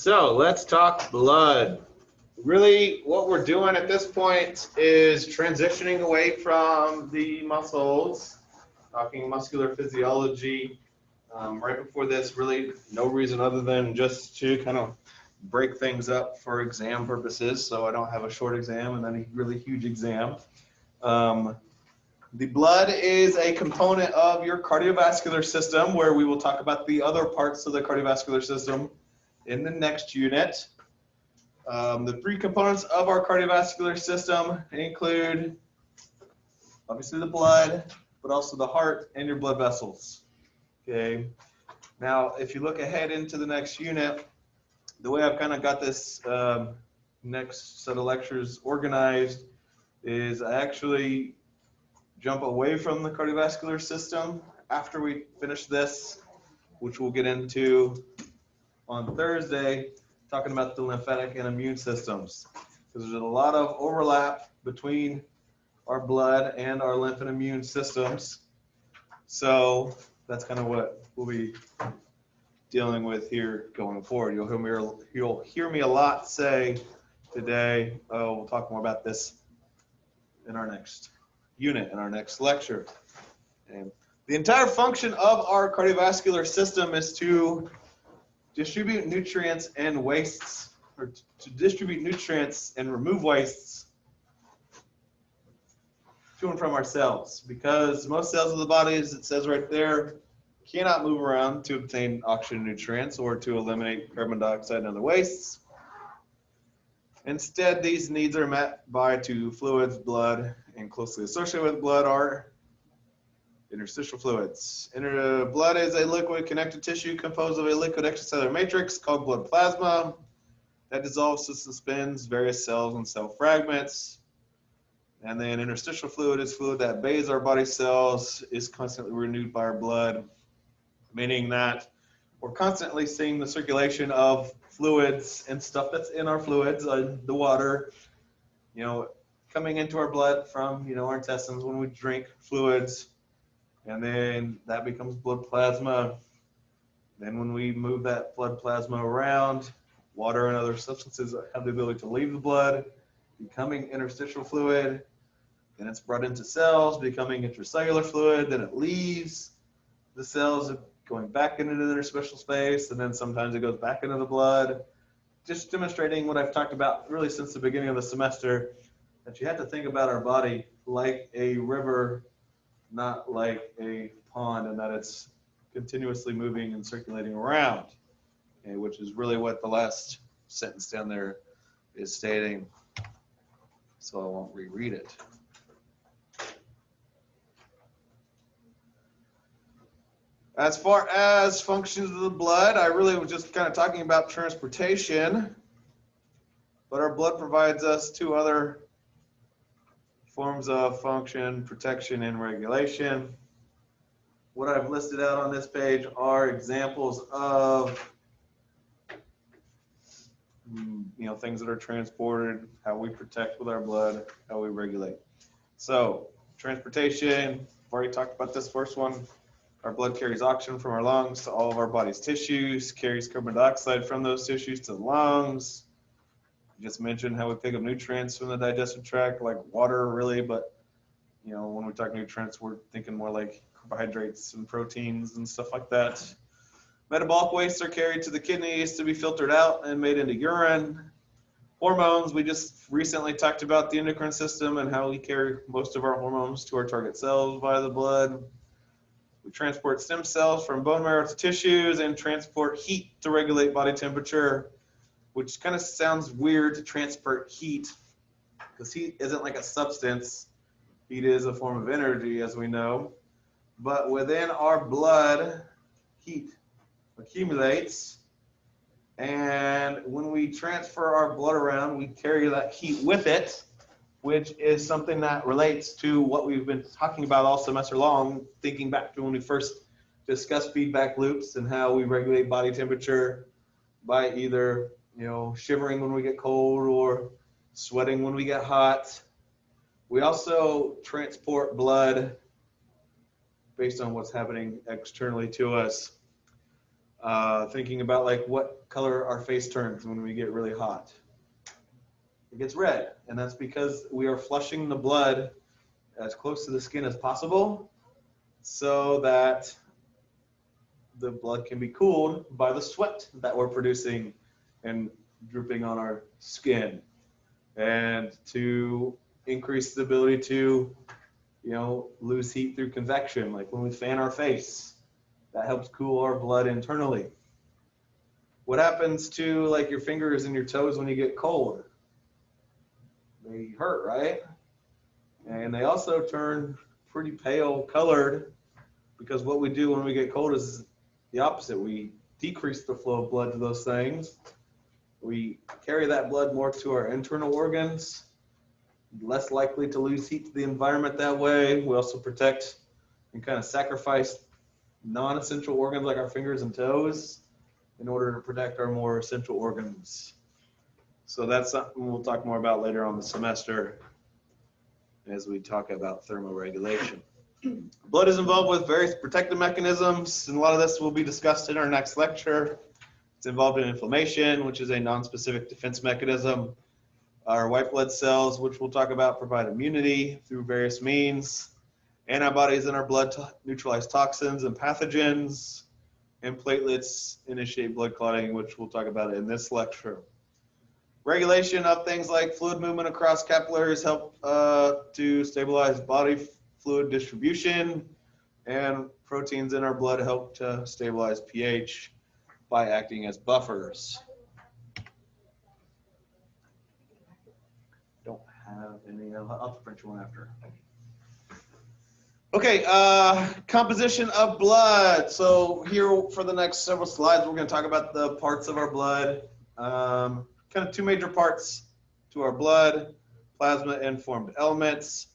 So let's talk blood. Really, what we're doing at this point is transitioning away from the muscles, talking muscular physiology. Right before this, really no reason other than just to kind of break things up for exam purposes, so I don't have a short exam and then a really huge exam. Um, the blood is a component of your cardiovascular system, where we will talk about the other parts of the cardiovascular system in the next unit. The three components of our cardiovascular system include, obviously, the blood, but also the heart and your blood vessels. Okay. Now, if you look ahead into the next unit, the way I've kind of got this next set of lectures organized is I actually jump away from the cardiovascular system after we finish this, which we'll get into on Thursday, talking about the lymphatic and immune systems, because there's a lot of overlap between our blood and our lymph and immune systems. So that's kind of what we'll be dealing with here going forward. You'll hear me a lot say today, oh, we'll talk more about this in our next unit, in our next lecture. And the entire function of our cardiovascular system is to distribute nutrients and wastes, or to distribute nutrients and remove wastes to and from our cells, because most cells of the body, as it says right there, cannot move around to obtain oxygen and nutrients or to eliminate carbon dioxide and other wastes. Instead, these needs are met by two fluids, blood, and closely associated with blood are interstitial fluids. Blood is a liquid connective tissue composed of a liquid extracellular matrix called blood plasma that dissolves and suspends various cells and cell fragments. And then interstitial fluid is fluid that bathes our body cells, is constantly renewed by our blood, meaning that we're constantly seeing the circulation of fluids and stuff that's in our fluids, the water, coming into our blood from, our intestines when we drink fluids. And then that becomes blood plasma. Then when we move that blood plasma around, water and other substances have the ability to leave the blood, becoming interstitial fluid. Then it's brought into cells, becoming intracellular fluid. Then it leaves the cells, going back into the interstitial space, and then sometimes it goes back into the blood. Just demonstrating what I've talked about really since the beginning of the semester, that you have to think about our body like a river, not like a pond, and that it's continuously moving and circulating around, okay, which is really what the last sentence down there is stating. So I won't reread it. As far as functions of the blood, I really was just kind of talking about transportation, but our blood provides us two other forms of function: protection and regulation. What I've listed out on this page are examples of things that are transported, how we protect with our blood, how we regulate. So transportation, I've already talked about this first one. Our blood carries oxygen from our lungs to all of our body's tissues, carries carbon dioxide from those tissues to the lungs. I just mentioned how we pick up nutrients from the digestive tract, like water, really, but when we talk nutrients, we're thinking more like carbohydrates and proteins and stuff like that. Metabolic wastes are carried to the kidneys to be filtered out and made into urine. Hormones, we just recently talked about the endocrine system and how we carry most of our hormones to our target cells via the blood. We transport stem cells from bone marrow to tissues and transport heat to regulate body temperature, which kind of sounds weird to transport heat, because heat isn't like a substance. Heat is a form of energy, as we know. But within our blood, heat accumulates. And when we transfer our blood around, we carry that heat with it, which is something that relates to what we've been talking about all semester long, thinking back to when we first discussed feedback loops and how we regulate body temperature by either, shivering when we get cold or sweating when we get hot. We also transport blood based on what's happening externally to us. Thinking about like what color our face turns when we get really hot. It gets red, and that's because we are flushing the blood as close to the skin as possible so that the blood can be cooled by the sweat that we're producing and drooping on our skin, and to increase the ability to, lose heat through convection, like when we fan our face. That helps cool our blood internally. What happens to like your fingers and your toes when you get cold? They hurt, right? And they also turn pretty pale colored, because what we do when we get cold is the opposite. We decrease the flow of blood to those things. We carry that blood more to our internal organs, less likely to lose heat to the environment that way. We also protect and kind of sacrifice non-essential organs like our fingers and toes in order to protect our more essential organs. So that's something we'll talk more about later on the semester as we talk about thermoregulation. Blood is involved with various protective mechanisms, and a lot of this will be discussed in our next lecture. It's involved in inflammation, which is a non-specific defense mechanism. Our white blood cells, which we'll talk about, provide immunity through various means. Antibodies in our blood neutralize toxins and pathogens, and platelets initiate blood clotting, which we'll talk about in this lecture. Regulation of things like fluid movement across capillaries help to stabilize body fluid distribution, and proteins in our blood help to stabilize pH by acting as buffers. Don't have any, I'll print you one after. Okay, composition of blood. So here for the next several slides, we're going to talk about the parts of our blood. Kind of two major parts to our blood: plasma and formed elements,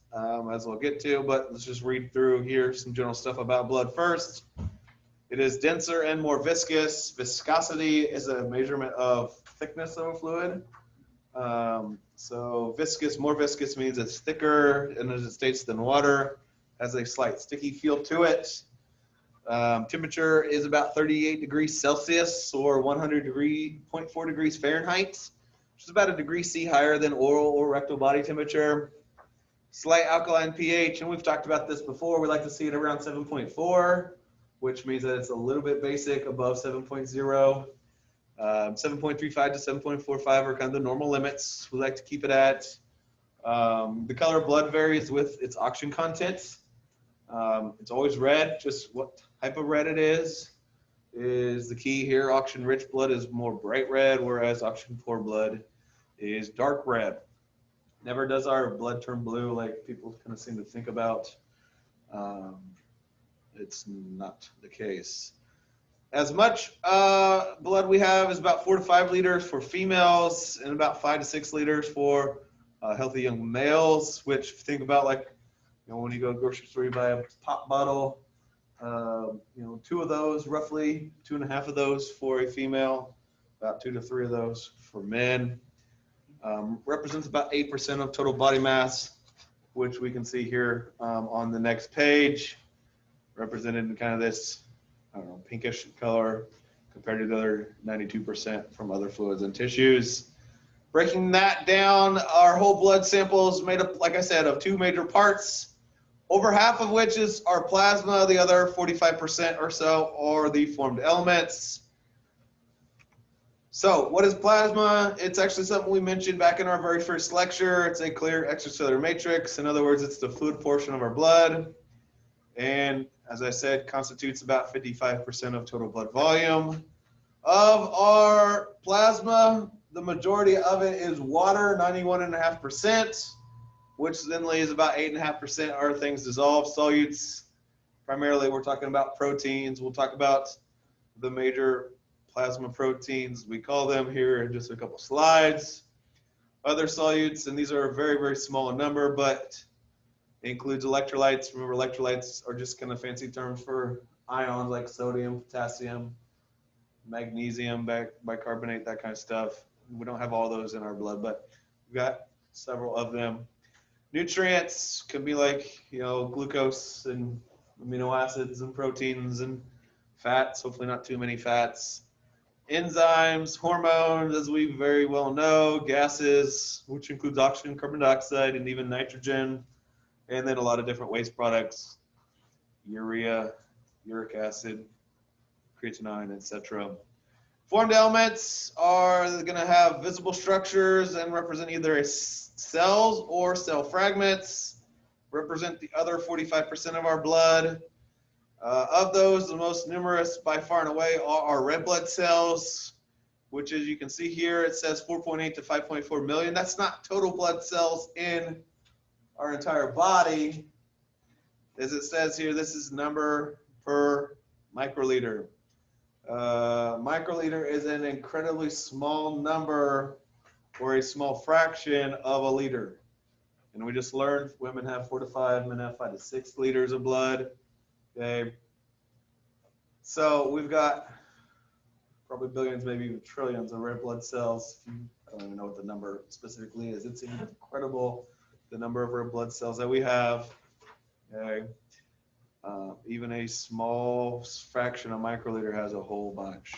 as we'll get to, but let's just read through here some general stuff about blood first. It is denser and more viscous. Viscosity is a measurement of thickness of a fluid. So viscous, more viscous means it's thicker, and as it states, than water, has a slight sticky feel to it. Temperature is about 38 degrees Celsius or 100.4 degrees Fahrenheit, which is about a degree C higher than oral or rectal body temperature. Slight alkaline pH, and we've talked about this before. We like to see it around 7.4, which means that it's a little bit basic, above 7.0. 7.35 to 7.45 are kind of the normal limits we like to keep it at. The color of blood varies with its oxygen content. It's always red. Just what type of red it is the key here. Oxygen-rich blood is more bright red, whereas oxygen-poor blood is dark red. Never does our blood turn blue like people kind of seem to think about. It's not the case. As much blood we have is about 4 to 5 liters for females, and about 5 to 6 liters for healthy young males, which think about, like, when you go to the grocery store, you buy a pop bottle, 2 of those, roughly 2.5 of those for a female, about 2 to 3 of those for men. Represents about 8% of total body mass, which we can see here on the next page, represented in kind of this, pinkish color compared to the other 92% from other fluids and tissues. Breaking that down, our whole blood sample is made up, like I said, of 2 major parts, over half of which is our plasma. The other 45% or so are the formed elements. So what is plasma? It's actually something we mentioned back in our very first lecture. It's a clear extracellular matrix. In other words, it's the fluid portion of our blood. And as I said, constitutes about 55% of total blood volume. Of our plasma, the majority of it is water, 91.5%, which then leaves about 8.5% are things dissolved, solutes. Primarily, we're talking about proteins. We'll talk about the major plasma proteins, we call them, here in just a couple slides. Other solutes, and these are a very, very small number, but it includes electrolytes. Remember, electrolytes are just kind of fancy terms for ions like sodium, potassium, magnesium, bicarbonate, that kind of stuff. We don't have all those in our blood, but we've got several of them. Nutrients can be like, glucose and amino acids and proteins and fats, hopefully not too many fats, enzymes, hormones, as we very well know, gases, which includes oxygen, carbon dioxide, and even nitrogen, and then a lot of different waste products, urea, uric acid, creatinine, etc. Formed elements are going to have visible structures and represent either cells or cell fragments, represent the other 45% of our blood. Of those, the most numerous by far and away are our red blood cells, which, as you can see here, it says 4.8 to 5.4 million. That's not total blood cells in our entire body. As it says here, this is number per microliter. Microliter is an incredibly small number or a small fraction of a liter. And we just learned women have 4 to 5, men have 5 to 6 liters of blood. Okay. So we've got probably billions, maybe even trillions of red blood cells. I don't even know what the number specifically is. It's incredible, the number of red blood cells that we have. Okay. Even a small fraction of microliter has a whole bunch.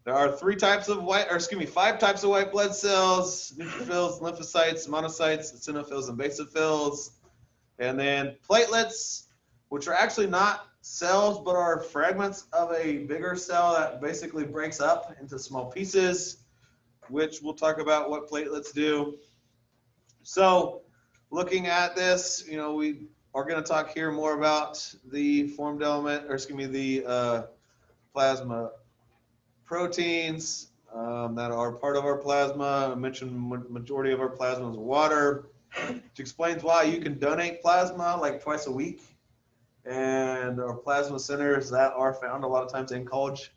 There are 5 types of white blood cells: neutrophils, lymphocytes, monocytes, eosinophils, and basophils. And then platelets, which are actually not cells, but are fragments of a bigger cell that basically breaks up into small pieces, which we'll talk about what platelets do. So looking at this, we are going to talk here more about the formed element, the plasma proteins that are part of our plasma. I mentioned majority of our plasma is water, which explains why you can donate plasma like twice a week. And our plasma centers that are found a lot of times in college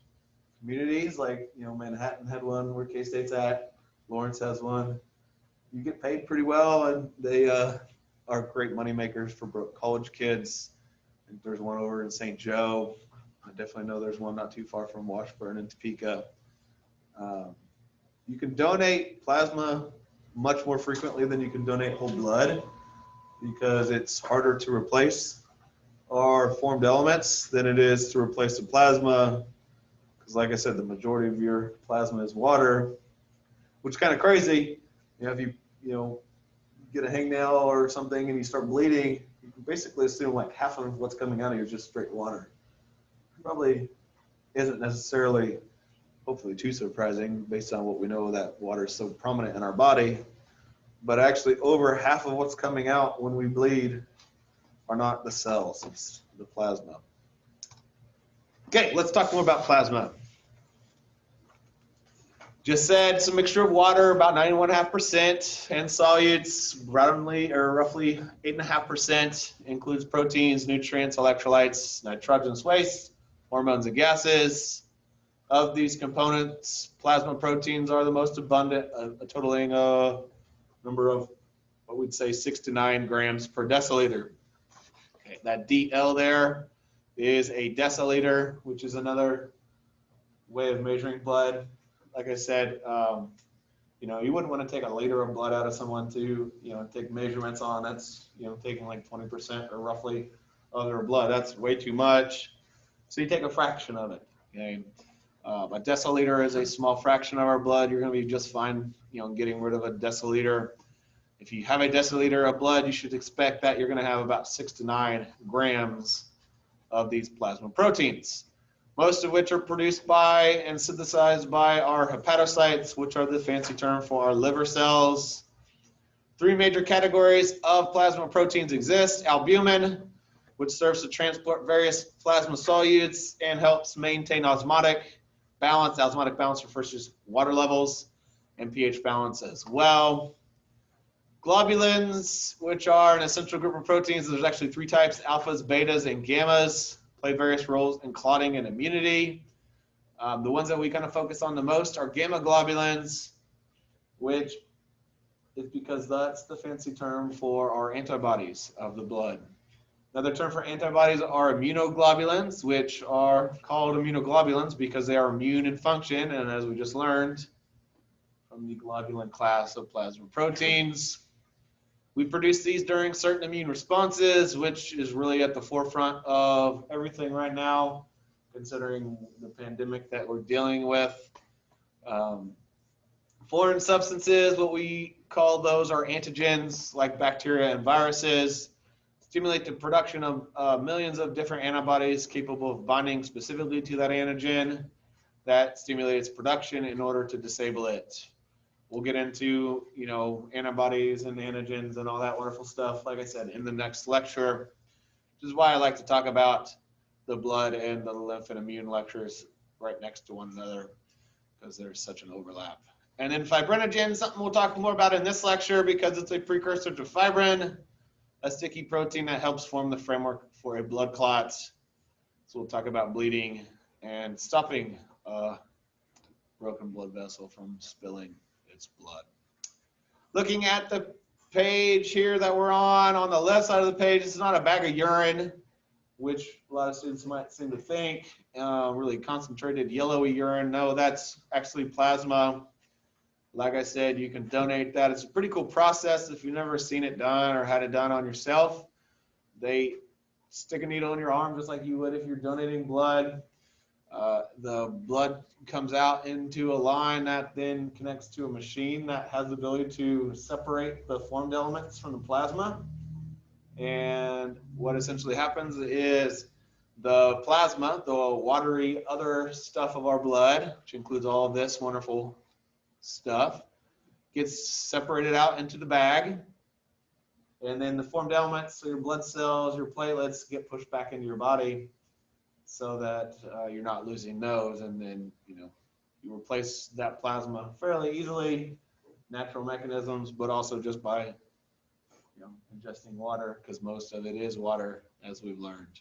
communities, like Manhattan had one where K-State's at, Lawrence has one. You get paid pretty well, and they are great money makers for college kids. I think there's one over in St. Joe. I definitely know there's one not too far from Washburn and Topeka. You can donate plasma much more frequently than you can donate whole blood because it's harder to replace our formed elements than it is to replace the plasma, because like I said, the majority of your plasma is water, which is kind of crazy. If you get a hangnail or something and you start bleeding, you can basically assume like half of what's coming out of you is just straight water. Probably isn't necessarily, hopefully, too surprising based on what we know that water is so prominent in our body, but actually over half of what's coming out when we bleed are not the cells, it's the plasma. Okay, let's talk more about plasma. Just said it's a mixture of water, about 91.5%, and solutes, roughly 8.5%, includes proteins, nutrients, electrolytes, nitrogenous waste, hormones, and gases. Of these components, plasma proteins are the most abundant, totaling a number of what we'd say 6 to 9 grams per deciliter. Okay, that DL there is a deciliter, which is another way of measuring blood. Like I said, you wouldn't want to take a liter of blood out of someone to, take measurements on. That's, taking like 20% or roughly of their blood. That's way too much. So you take a fraction of it. Okay. A deciliter is a small fraction of our blood. You're going to be just fine, getting rid of a deciliter. If you have a deciliter of blood, you should expect that you're going to have about 6 to 9 grams of these plasma proteins, most of which are produced by and synthesized by our hepatocytes, which are the fancy term for our liver cells. 3 major categories of plasma proteins exist: albumin, which serves to transport various plasma solutes and helps maintain osmotic balance. Osmotic balance refers to water levels and pH balance as well. Globulins, which are an essential group of proteins. There's actually 3 types: alphas, betas, and gammas. Play various roles in clotting and immunity. The ones that we kind of focus on the most are gamma globulins, which is because that's the fancy term for our antibodies of the blood. Another term for antibodies are immunoglobulins, which are called immunoglobulins because they are immune in function, and as we just learned from the globulin class of plasma proteins, we produce these during certain immune responses, which is really at the forefront of everything right now, considering the pandemic that we're dealing with. Foreign substances, what we call those are antigens like bacteria and viruses, stimulate the production of millions of different antibodies capable of binding specifically to that antigen. That stimulates production in order to disable it. We'll get into, antibodies and antigens and all that wonderful stuff, like I said, in the next lecture, which is why I like to talk about the blood and the lymph and immune lectures right next to one another, because there's such an overlap. And then fibrinogen, something we'll talk more about in this lecture because it's a precursor to fibrin, a sticky protein that helps form the framework for a blood clot. So we'll talk about bleeding and stopping a broken blood vessel from spilling its blood. Looking at the page here that we're on the left side of the page, it's not a bag of urine, which a lot of students might seem to think, really concentrated yellowy urine. No, that's actually plasma. Like I said, you can donate that. It's a pretty cool process if you've never seen it done or had it done on yourself. They stick a needle in your arm just like you would if you're donating blood. The blood comes out into a line that then connects to a machine that has the ability to separate the formed elements from the plasma. And what essentially happens is the plasma, the watery other stuff of our blood, which includes all of this wonderful stuff, gets separated out into the bag. And then the formed elements, so your blood cells, your platelets, get pushed back into your body so that you're not losing those. And then, you replace that plasma fairly easily, natural mechanisms, but also just by ingesting water, because most of it is water, as we've learned.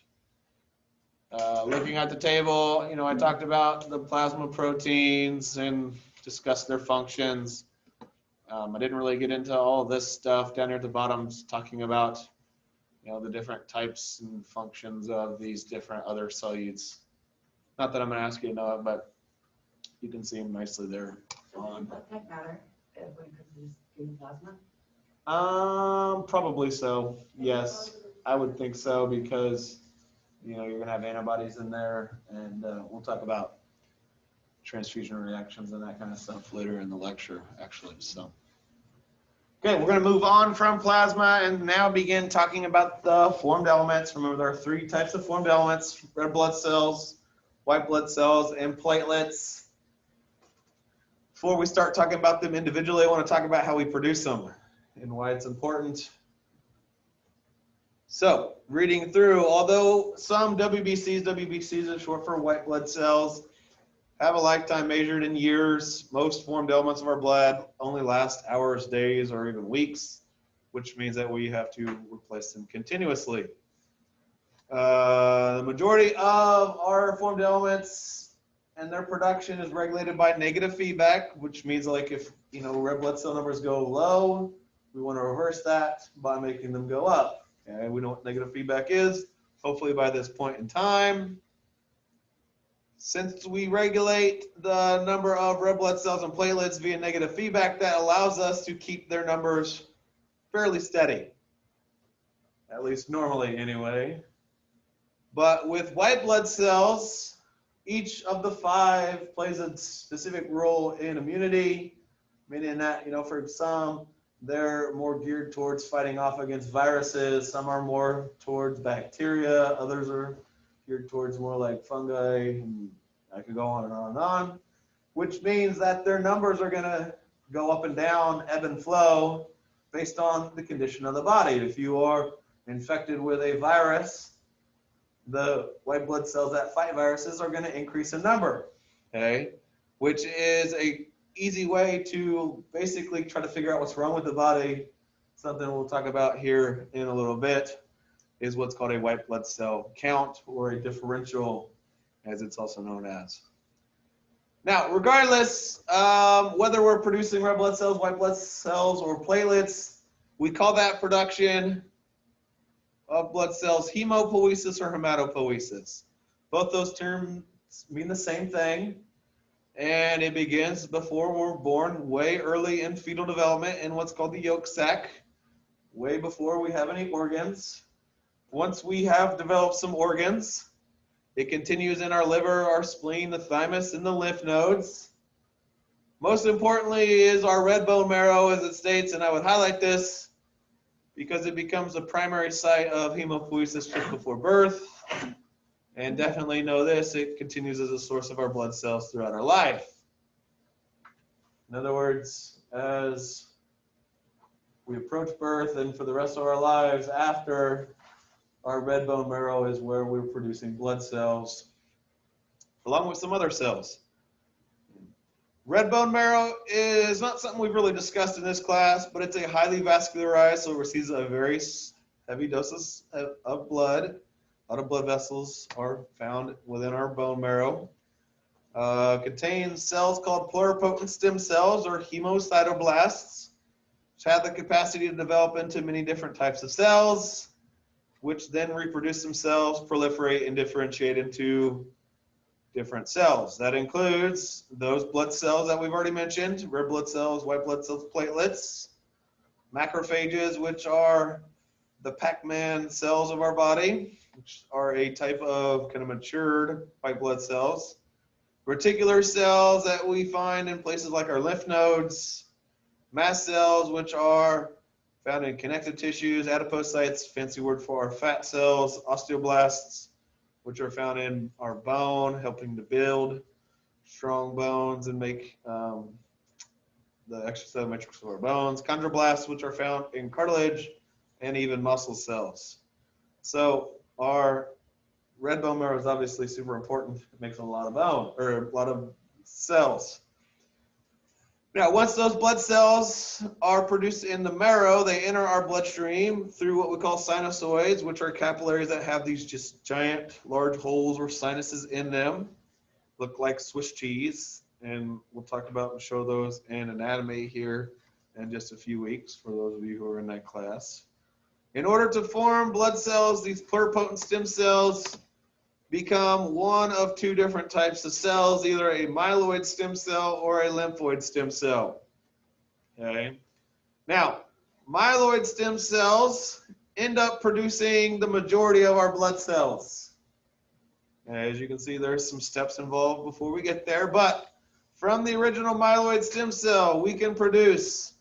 Looking at the table, I talked about the plasma proteins and discussed their functions. I didn't really get into all this stuff down here at the bottom, talking about the different types and functions of these different other solutes. Not that I'm going to ask you to know it, but you can see them nicely there. Does that matter when it comes to plasma? Probably so. Yes, I would think so, because you're going to have antibodies in there, and we'll talk about transfusion reactions and that kind of stuff later in the lecture, actually. So, okay, we're going to move on from plasma and now begin talking about the formed elements. Remember, there are three types of formed elements: red blood cells, white blood cells, and platelets. Before we start talking about them individually, I want to talk about how we produce them and why it's important. So, reading through, although some WBCs is short for white blood cells, have a lifetime measured in years, most formed elements of our blood only last hours, days, or even weeks, which means that we have to replace them continuously. The majority of our formed elements and their production is regulated by negative feedback, which means like if red blood cell numbers go low, we want to reverse that by making them go up. Okay, we know what negative feedback is, hopefully by this point in time. Since we regulate the number of red blood cells and platelets via negative feedback, that allows us to keep their numbers fairly steady, at least normally anyway. But with white blood cells, each of the five plays a specific role in immunity, meaning that, for some, they're more geared towards fighting off against viruses. Some are more towards bacteria. Others are geared towards more like fungi. And I could go on and on and on, which means that their numbers are going to go up and down, ebb and flow based on the condition of the body. If you are infected with a virus, the white blood cells that fight viruses are going to increase in number, okay? Which is a easy way to basically try to figure out what's wrong with the body. Something we'll talk about here in a little bit is what's called a white blood cell count, or a differential, as it's also known as. Now, regardless, whether we're producing red blood cells, white blood cells, or platelets, we call that production of blood cells hemopoiesis or hematopoiesis. Both those terms mean the same thing, and it begins before we're born, way early in fetal development in what's called the yolk sac, way before we have any organs. Once we have developed some organs, It continues in our liver, our spleen, the thymus, and the lymph nodes. Most importantly is our red bone marrow, as it states, and I would highlight this because it becomes the primary site of hematopoiesis just before birth. And definitely know this, it continues as a source of our blood cells throughout our life. In other words, as we approach birth and for the rest of our lives after, our red bone marrow is where we're producing blood cells, along with some other cells. Red bone marrow is not something we've really discussed in this class, but it's a highly vascularized, so it receives a very heavy doses of blood. A lot of blood vessels are found within our bone marrow. Contains cells called pluripotent stem cells, or hemocytoblasts, which have the capacity to develop into many different types of cells, which then reproduce themselves, proliferate, and differentiate into different cells. That includes those blood cells that we've already mentioned, red blood cells, white blood cells, platelets, macrophages, which are the Pac-Man cells of our body, which are a type of kind of matured white blood cells, reticular cells that we find in places like our lymph nodes, mast cells, which are found in connective tissues, adipocytes, fancy word for our fat cells, osteoblasts, which are found in our bone, helping to build strong bones and make the extracellular matrix of our bones, chondroblasts, which are found in cartilage, and even muscle cells. So our red bone marrow is obviously super important. It makes a lot of bone, or a lot of cells. Now, once those blood cells are produced in the marrow, they enter our bloodstream through what we call sinusoids, which are capillaries that have these just giant, large holes or sinuses in them, look like Swiss cheese. And we'll talk about and show those in anatomy here in just a few weeks for those of you who are in that class. In order to form blood cells, these pluripotent stem cells become one of two different types of cells, either a myeloid stem cell or a lymphoid stem cell. Okay. Now, myeloid stem cells end up producing the majority of our blood cells. As you can see, there's some steps involved before we get there, but from the original myeloid stem cell, we can produce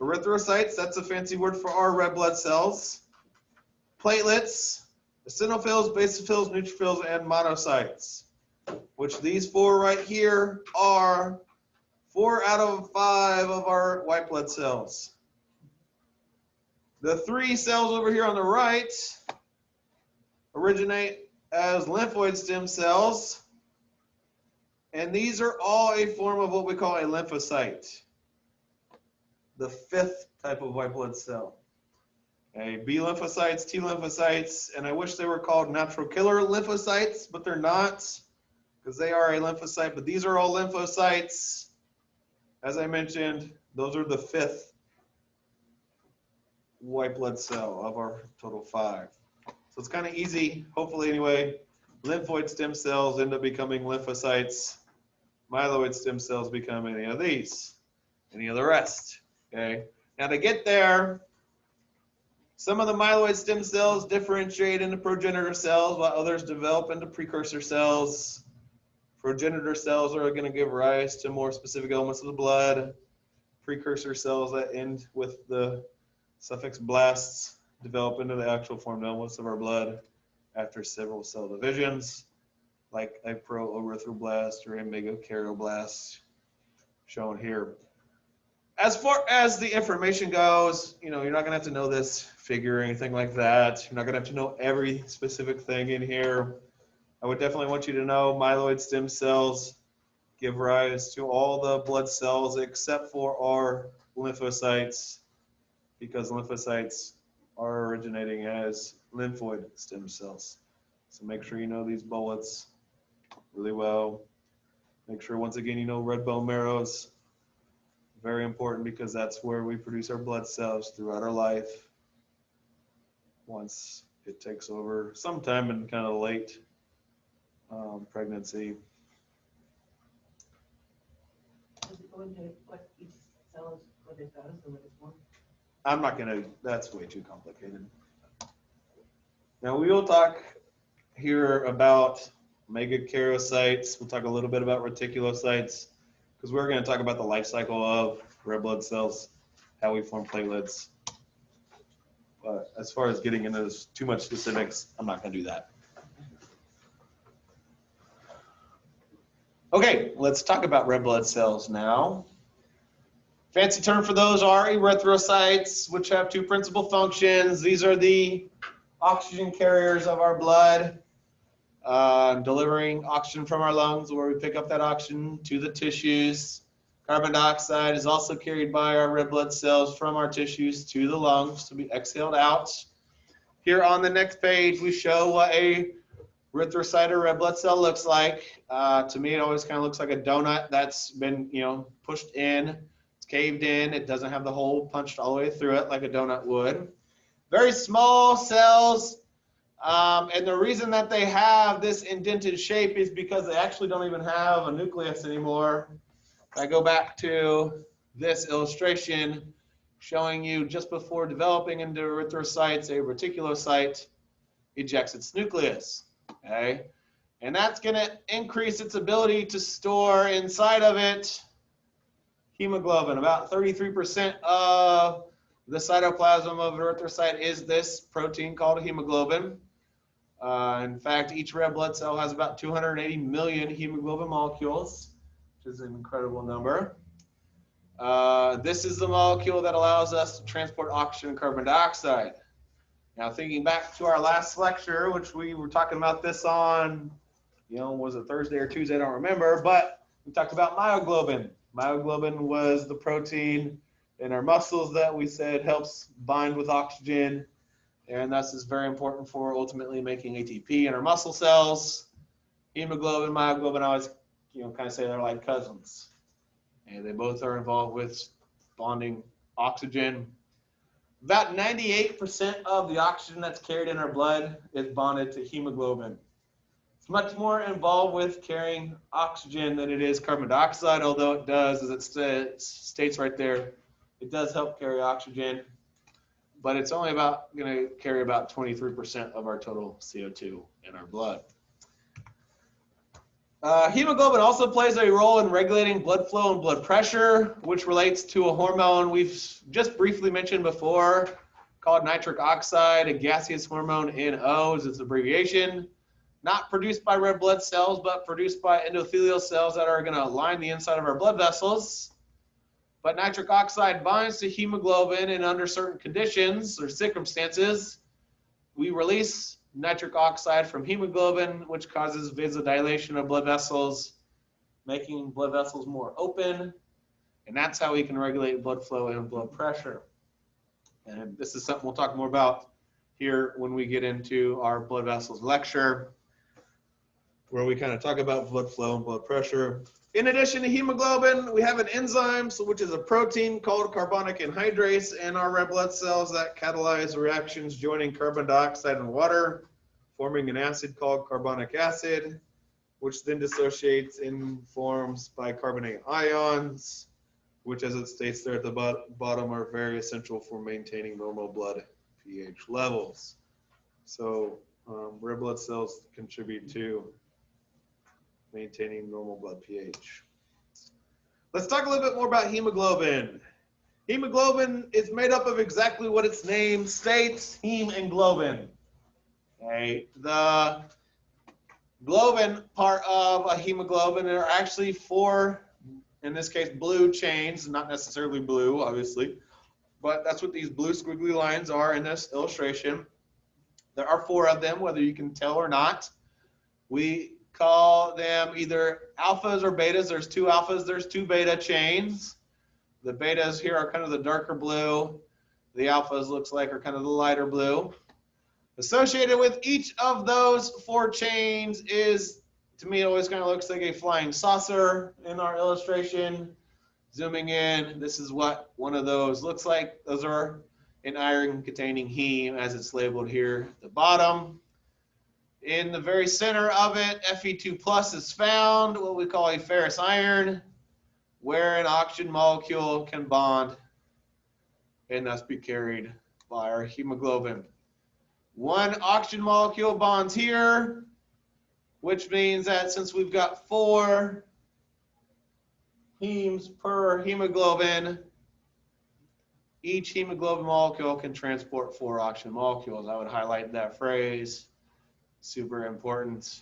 erythrocytes, that's a fancy word for our red blood cells, platelets, eosinophils, basophils, neutrophils, and monocytes, which these four right here are 4 out of 5 of our white blood cells. The 3 cells over here on the right originate as lymphoid stem cells, and these are all a form of what we call a lymphocyte, the 5th type of white blood cell. Okay, B lymphocytes, T lymphocytes, and I wish they were called natural killer lymphocytes, but they're not, because they are a lymphocyte, but these are all lymphocytes. As I mentioned, those are the 5th white blood cell of our total 5. So it's kind of easy, hopefully anyway. Lymphoid stem cells end up becoming lymphocytes. Myeloid stem cells become any of these, any of the rest. Okay. Now to get there, some of the myeloid stem cells differentiate into progenitor cells, while others develop into precursor cells. Progenitor cells are going to give rise to more specific elements of the blood. Precursor cells that end with the suffix blasts develop into the actual formed elements of our blood after several cell divisions, like a proerythroblast or a megakaryoblast shown here. As far as the information goes, you're not going to have to know this figure or anything like that. You're not going to have to know every specific thing in here. I would definitely want you to know myeloid stem cells give rise to all the blood cells except for our lymphocytes, because lymphocytes are originating as lymphoid stem cells. So make sure you know these bullets really well. Make sure, once again, you know red bone marrows. Very important, because that's where we produce our blood cells throughout our life. Once it takes over sometime in kind of late pregnancy. Does it go into what each cell is, what it does or what it's for? I'm not going to, that's way too complicated. Now we will talk hear about megakaryocytes. We'll talk a little bit about reticulocytes because we're going to talk about the life cycle of red blood cells, how we form platelets. But as far as getting into too much specifics, I'm not going to do that. Okay, let's talk about red blood cells now. Fancy term for those are erythrocytes, which have two principal functions. These are the oxygen carriers of our blood, delivering oxygen from our lungs where we pick up that oxygen to the tissues. Carbon dioxide is also carried by our red blood cells from our tissues to the lungs to be exhaled out. Here on the next page, we show what a erythrocyte or red blood cell looks like. To me, it always kind of looks like a donut that's been, pushed in. It's caved in. It doesn't have the hole punched all the way through it like a donut would. Very small cells. And the reason that they have this indented shape is because they actually don't even have a nucleus anymore. If I go back to this illustration showing you just before developing into erythrocytes, a reticulocyte ejects its nucleus. Okay, and that's going to increase its ability to store inside of it hemoglobin. About 33% of the cytoplasm of an erythrocyte is this protein called hemoglobin. In fact, each red blood cell has about 280 million hemoglobin molecules, which is an incredible number. This is the molecule that allows us to transport oxygen and carbon dioxide. Now, thinking back to our last lecture, which we were talking about this on, was it Thursday or Tuesday? I don't remember, but we talked about myoglobin. Myoglobin was the protein in our muscles that we said helps bind with oxygen, and thus is very important for ultimately making ATP in our muscle cells. Hemoglobin, myoglobin, I always, kind of say they're like cousins, and they both are involved with bonding oxygen. About 98% of the oxygen that's carried in our blood is bonded to hemoglobin. It's much more involved with carrying oxygen than it is carbon dioxide, although it does, as it states right there, it does help carry oxygen, but it's only going to carry about 23% of our total CO2 in our blood. Hemoglobin also plays a role in regulating blood flow and blood pressure, which relates to a hormone we've just briefly mentioned before called nitric oxide, a gaseous hormone, NO is its abbreviation. Not produced by red blood cells, but produced by endothelial cells that are going to line the inside of our blood vessels. But nitric oxide binds to hemoglobin, and under certain conditions or circumstances, we release nitric oxide from hemoglobin, which causes vasodilation of blood vessels, making blood vessels more open, and that's how we can regulate blood flow and blood pressure. And this is something we'll talk more about here when we get into our blood vessels lecture, where we kind of talk about blood flow and blood pressure. In addition to hemoglobin, we have an enzyme, which is a protein called carbonic anhydrase in our red blood cells that catalyze reactions joining carbon dioxide and water, forming an acid called carbonic acid, which then dissociates and forms bicarbonate ions, which, as it states there at the bottom, are very essential for maintaining normal blood pH levels. So red blood cells contribute to maintaining normal blood pH. Let's talk a little bit more about hemoglobin. Hemoglobin is made up of exactly what its name states, heme and globin. Okay. The globin part of a hemoglobin are actually four, in this case, blue chains, not necessarily blue, obviously, but that's what these blue squiggly lines are in this illustration. There are four of them, whether you can tell or not. We call them either alphas or betas. There's two alphas, there's two beta chains. The betas here are kind of the darker blue. The alphas looks like are kind of the lighter blue. Associated with each of those four chains is, to me, it always kind of looks like a flying saucer in our illustration. Zooming in, this is what one of those looks like. Those are an iron-containing heme, as it's labeled here at the bottom. In the very center of it, Fe2 plus is found, what we call a ferrous iron, where an oxygen molecule can bond and thus be carried by our hemoglobin. One oxygen molecule bonds here, which means that since we've got 4 hemes per hemoglobin, each hemoglobin molecule can transport 4 oxygen molecules. I would highlight that phrase, super important.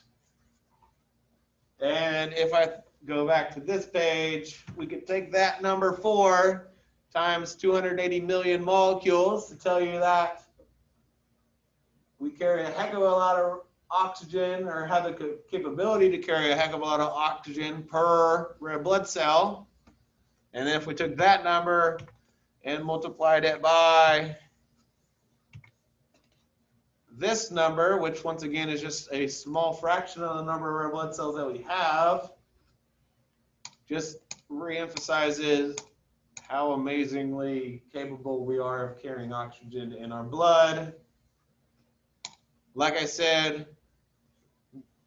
And if I go back to this page, we could take that number 4 times 280 million molecules to tell you that we carry a heck of a lot of oxygen, or have the capability to carry a heck of a lot of oxygen per red blood cell. And then if we took that number and multiplied it by this number, which once again is just a small fraction of the number of red blood cells that we have, just reemphasizes how amazingly capable we are of carrying oxygen in our blood. Like I said,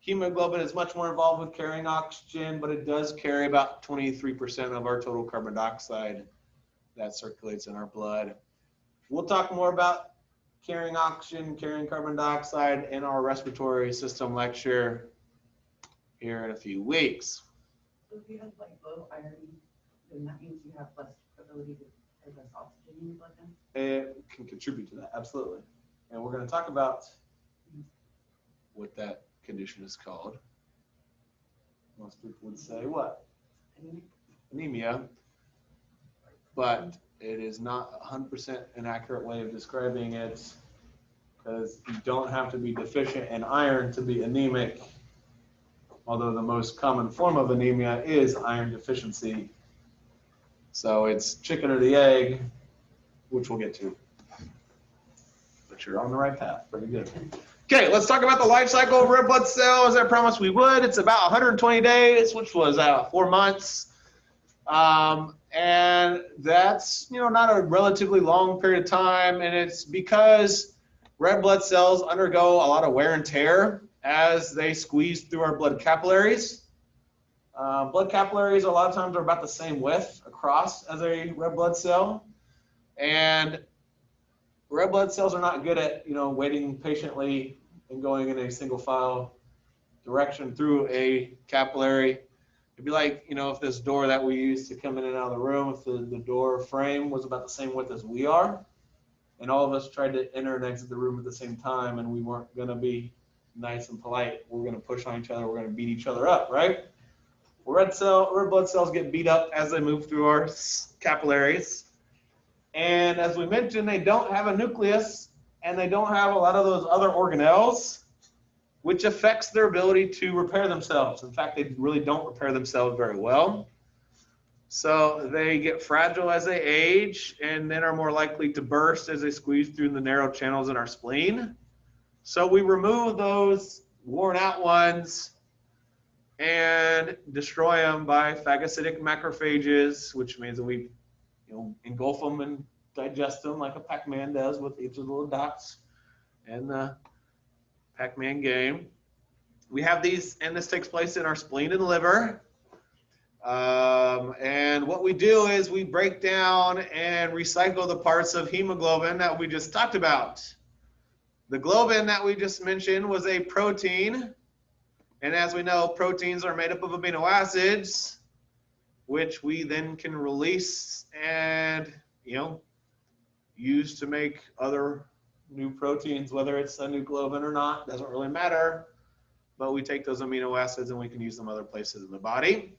hemoglobin is much more involved with carrying oxygen, but it does carry about 23% of our total carbon dioxide that circulates in our blood. We'll talk more about carrying oxygen, carrying carbon dioxide in our respiratory system lecture here in a few weeks. So if you have like low iron, then that means you have less ability to have less oxygen in your blood then? It can contribute to that, absolutely. And we're going to talk about what that condition is called. Most people would say what? Anemia. But it is not 100% an accurate way of describing it, because you don't have to be deficient in iron to be anemic, although the most common form of anemia is iron deficiency. So it's chicken or the egg, which we'll get to. But you're on the right path, pretty good. Okay, let's talk about the life cycle of red blood cells. I promised we would. It's about 120 days, which was 4 months. And that's, not a relatively long period of time, and it's because red blood cells undergo a lot of wear and tear as they squeeze through our blood capillaries. Blood capillaries a lot of times are about the same width across as a red blood cell, and red blood cells are not good at, waiting patiently and going in a single file direction through a capillary. It'd be like, if this door that we use to come in and out of the room, if the door frame was about the same width as we are, and all of us tried to enter and exit the room at the same time, and we weren't going to be nice and polite, we're going to push on each other, we're going to beat each other up, right? Red blood cells get beat up as they move through our capillaries. And as we mentioned, they don't have a nucleus, and they don't have a lot of those other organelles, which affects their ability to repair themselves. In fact, they really don't repair themselves very well. So they get fragile as they age, and then are more likely to burst as they squeeze through the narrow channels in our spleen. So we remove those worn out ones and destroy them by phagocytic macrophages, which means that we engulf them and digest them like a Pac-Man does with each of the little dots and the Pac-Man game. We have these, and this takes place in our spleen and liver. And what we do is we break down and recycle the parts of hemoglobin that we just talked about. The globin that we just mentioned was a protein. And as we know, proteins are made up of amino acids, which we then can release and, use to make other new proteins, whether it's a new globin or not, doesn't really matter. But we take those amino acids and we can use them other places in the body.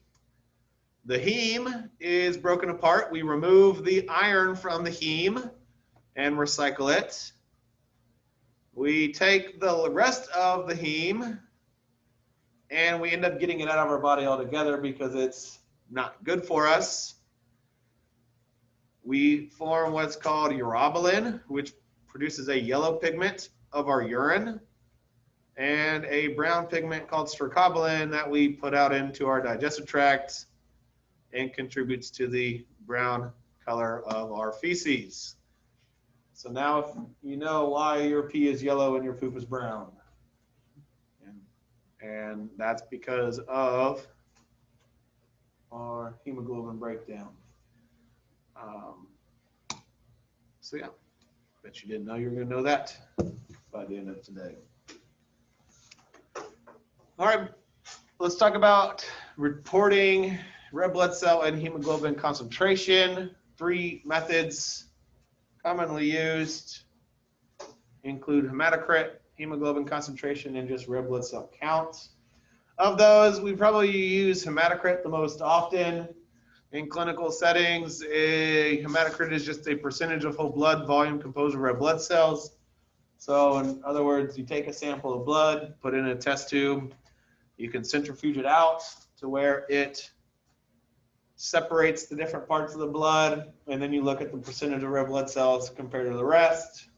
The heme is broken apart. We remove the iron from the heme and recycle it. We take the rest of the heme and we end up getting it out of our body altogether because it's not good for us. We form what's called urobilin, which produces a yellow pigment of our urine, and a brown pigment called stercobilin that we put out into our digestive tract and contributes to the brown color of our feces. So now if you know why your pee is yellow and your poop is brown. And that's because of our hemoglobin breakdown. So yeah, bet you didn't know you were going to know that. by the end of today. All right, let's talk about reporting red blood cell and hemoglobin concentration. 3 methods commonly used include hematocrit, hemoglobin concentration, and just red blood cell count. Of those, we probably use hematocrit the most often. In clinical settings, a hematocrit is just a percentage of whole blood volume composed of red blood cells. So in other words, you take a sample of blood, put it in a test tube, you can centrifuge it out to where it separates the different parts of the blood, and then you look at the percentage of red blood cells compared to the rest.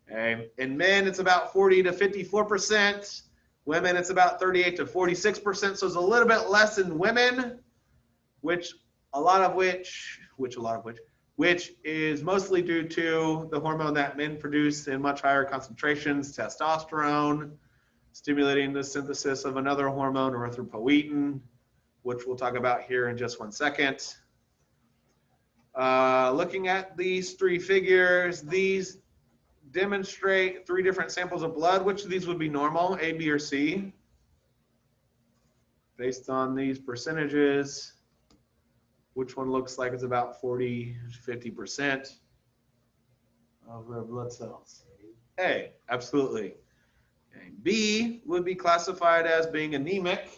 Okay. In men, it's about 40 to 54%. Women, it's about 38 to 46%. So it's a little bit less in women, which is mostly due to the hormone that men produce in much higher concentrations, testosterone, stimulating the synthesis of another hormone, erythropoietin, which we'll talk about here in just 1 second. Looking at these 3 figures, these demonstrate 3 different samples of blood. Which of these would be normal, A, B, or C? Based on these percentages, which one looks like it's about 40 to 50% of red blood cells? A, absolutely. Okay. B would be classified as being anemic.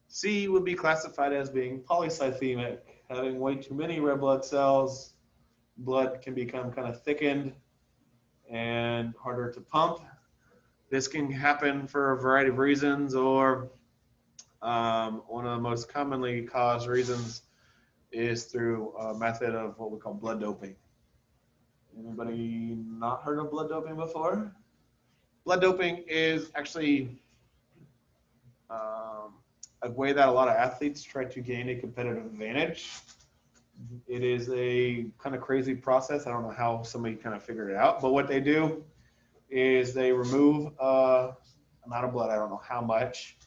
C would be classified as being polycythemic. Having way too many red blood cells, blood can become kind of thickened and harder to pump. This can happen for a variety of reasons, or one of the most commonly caused reasons is through a method of what we call blood doping. Anybody not heard of blood doping before? Blood doping is actually a way that a lot of athletes try to gain a competitive advantage. It is a kind of crazy process. I don't know how somebody kind of figured it out, but what they do is they remove amount of blood, I don't know how much,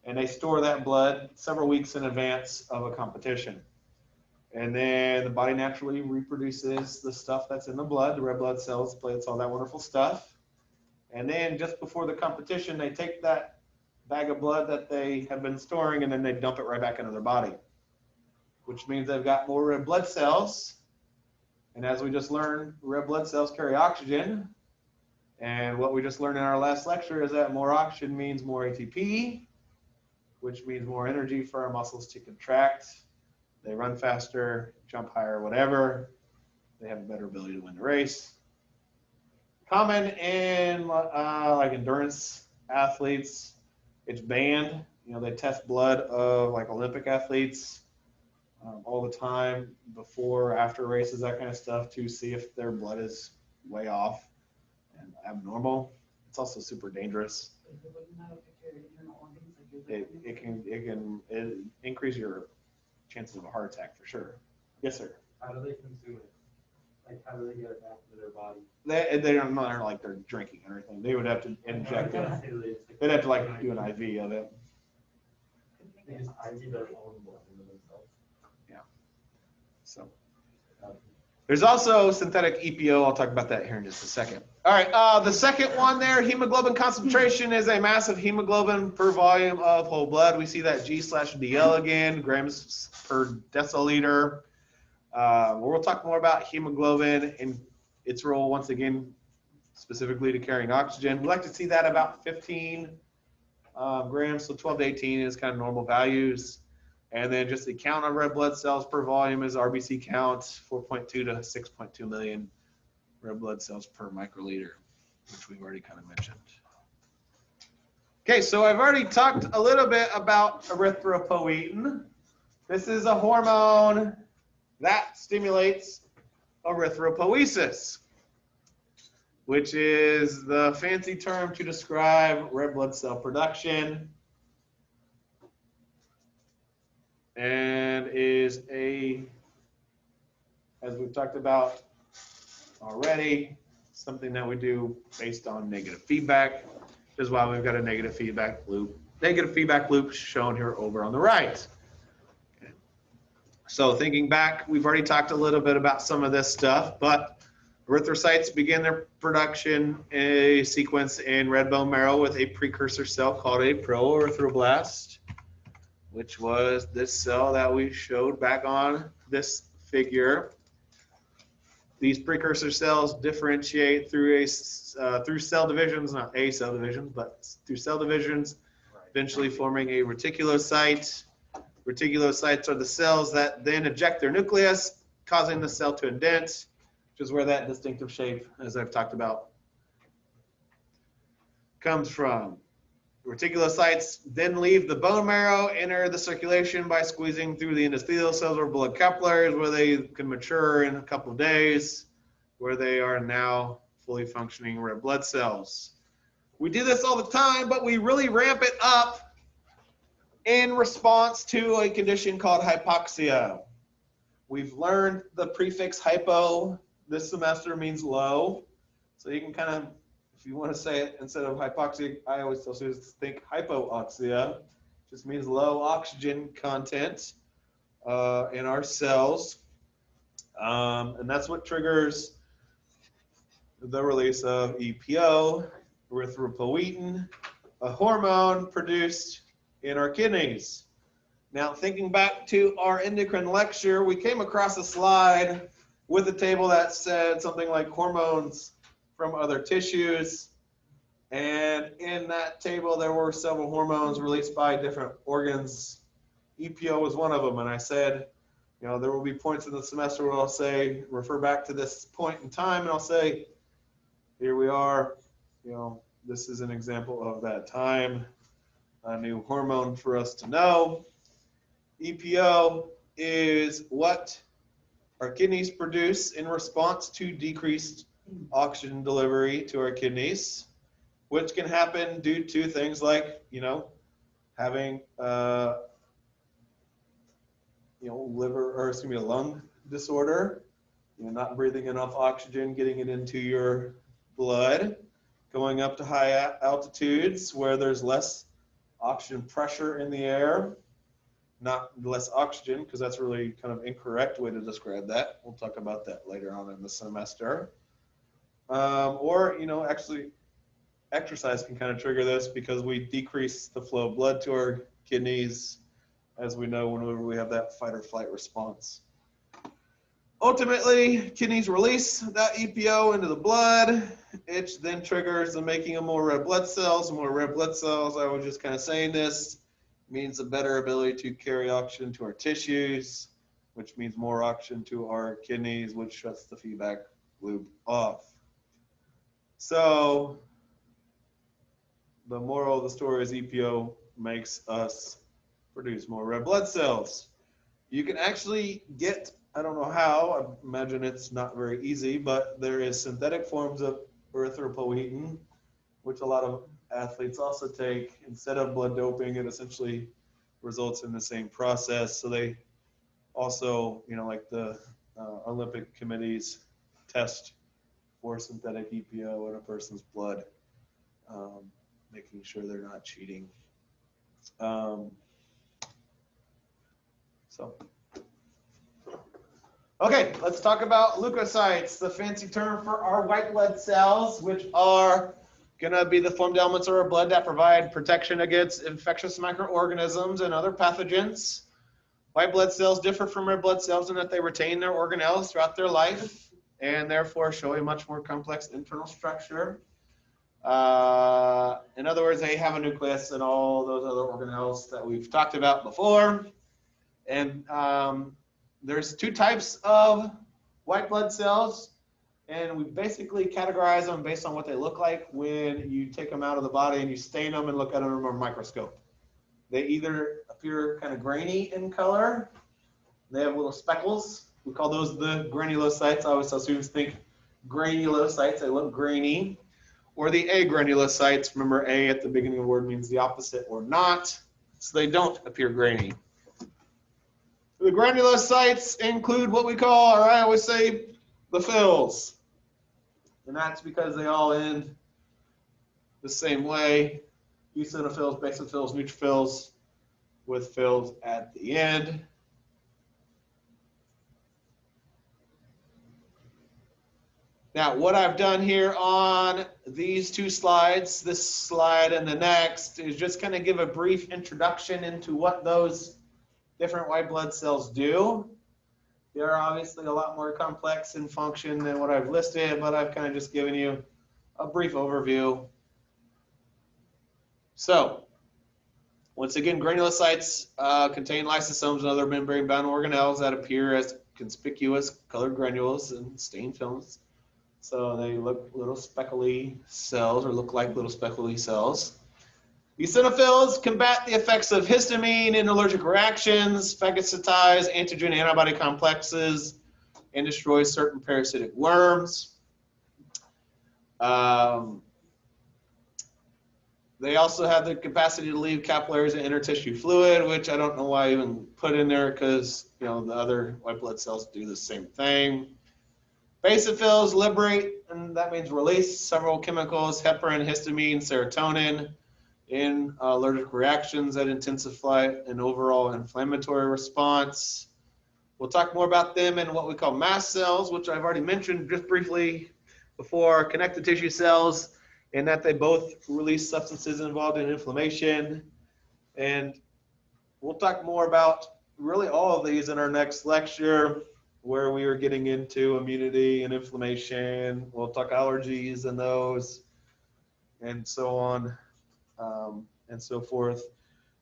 and they store that blood several weeks in advance of a competition. And then the body naturally reproduces the stuff that's in the blood, the red blood cells, platelets, all that wonderful stuff. And then just before the competition, they take that bag of blood that they have been storing and then they dump it right back into their body, which means they've got more red blood cells. And as we just learned, red blood cells carry oxygen. And what we just learned in our last lecture is that more oxygen means more ATP, which means more energy for our muscles to contract. They run faster, jump higher, whatever. They have a better ability to win the race. Common in like endurance athletes, it's banned. You know, they test blood of like Olympic athletes all the time, before, after races, that kind of stuff, to see if their blood is way off and abnormal. It's also super dangerous. It can increase your chances of a heart attack for sure. Yes, sir. How do they consume it? Like, how do they get it back into their body? They don't know, like they're drinking or anything. They would have to inject it. They'd have to like do an IV of it. They just IV their own blood into themselves. Yeah. So there's also synthetic EPO. I'll talk about that here in just a second. All right. The second one there, hemoglobin concentration, is a mass of hemoglobin per volume of whole blood. We see that G/DL again, grams per deciliter. We'll talk more about hemoglobin and its role once again, specifically to carrying oxygen. We like to see that about 15 grams, so 12 to 18 is kind of normal values. And then just the count of red blood cells per volume is RBC count, 4.2 to 6.2 million red blood cells per microliter, which we've already kind of mentioned. Okay, so I've already talked a little bit about erythropoietin. This is a hormone that stimulates erythropoiesis, which is the fancy term to describe red blood cell production, and is as we've talked about already, something that we do based on negative feedback. This is why we've got a negative feedback loop. Negative feedback loop shown here over on the right. So thinking back, we've already talked a little bit about some of this stuff, but Erythrocytes begin their production in a sequence in red bone marrow with a precursor cell called a proerythroblast, which was this cell that we showed back on this figure. These precursor cells differentiate through through cell divisions, not a cell division, but through cell divisions, eventually forming a reticulocyte. Reticulocytes are the cells that then eject their nucleus, causing the cell to indent, which is where that distinctive shape, as I've talked about, comes from. Reticulocytes then leave the bone marrow, enter the circulation by squeezing through the endothelial cells or blood capillaries, where they can mature in a couple of days, where they are now fully functioning red blood cells. We do this all the time, but we really ramp it up in response to a condition called hypoxia. We've learned the prefix hypo this semester means low. So you can kind of, if you want to say it instead of hypoxia, I always tell students to think hypoxia. Just means low oxygen content in our cells. And that's what triggers the release of EPO, erythropoietin, a hormone produced in our kidneys. Now, thinking back to our endocrine lecture, we came across a slide with a table that said something like hormones from other tissues. And in that table, there were several hormones released by different organs. EPO was one of them. And I said, you know, there will be points in the semester where I'll say, refer back to this point in time, and I'll say, here we are, you know, this is an example of that time, a new hormone for us to know. EPO is what our kidneys produce in response to decreased oxygen delivery to our kidneys, which can happen due to things like, you know, having, a lung disorder, you know, not breathing enough oxygen, getting it into your blood, going up to high altitudes where there's less oxygen pressure in the air, not less oxygen, because that's really kind of incorrect way to describe that. We'll talk about that later on in the semester. Or, you know, actually exercise can kind of trigger this because we decrease the flow of blood to our kidneys, as we know whenever we have that fight or flight response. Ultimately, kidneys release that EPO into the blood. It then triggers the making of more red blood cells. More red blood cells, I was just kind of saying this, means a better ability to carry oxygen to our tissues, which means more oxygen to our kidneys, which shuts the feedback loop off. So the moral of the story is EPO makes us produce more red blood cells. You can actually get, I don't know how, I imagine it's not very easy, but there is synthetic forms of erythropoietin, which a lot of athletes also take. Instead of blood doping, it essentially results in the same process. So they also, you know, like the Olympic committees test for synthetic EPO in a person's blood, making sure they're not cheating. Okay, let's talk about leukocytes, the fancy term for our white blood cells, which are going to be the formed elements of our blood that provide protection against infectious microorganisms and other pathogens. White blood cells differ from red blood cells in that they retain their organelles throughout their life and therefore show a much more complex internal structure. In other words, they have a nucleus and all those other organelles that we've talked about before. And there's two types of white blood cells, and we basically categorize them based on what they look like when you take them out of the body and you stain them and look at them under a microscope. They either appear kind of grainy in color, they have little speckles. We call those the granulocytes. I always tell students think granulocytes, they look grainy. Or the agranulocytes, remember A at the beginning of the word means the opposite or not, so they don't appear grainy. The granulocytes include what we call, or I always say, the fills. And that's because they all end the same way. Eosinophils, basophils, neutrophils, with fills at the end. Now, what I've done here on these two slides, this slide and the next, is just kind of give a brief introduction into what those different white blood cells do. They're obviously a lot more complex in function than what I've listed, but I've kind of just given you a brief overview. So, once again, granulocytes contain lysosomes and other membrane-bound organelles that appear as conspicuous colored granules and stained films. So they look little speckly cells, or look like little speckly cells. Eosinophils combat the effects of histamine in allergic reactions, phagocytize antigen antibody complexes, and destroy certain parasitic worms. They also have the capacity to leave capillaries and intertissue fluid, which I don't know why I even put in there because, you know, the other white blood cells do the same thing. Basophils liberate, and that means release, several chemicals, heparin, histamine, serotonin, in allergic reactions that intensify an overall inflammatory response. We'll talk more about them in what we call mast cells, which I've already mentioned just briefly before, connective tissue cells, in that they both release substances involved in inflammation. And we'll talk more about really all of these in our next lecture, where we are getting into immunity and inflammation. We'll talk allergies and those, and so on, and so forth.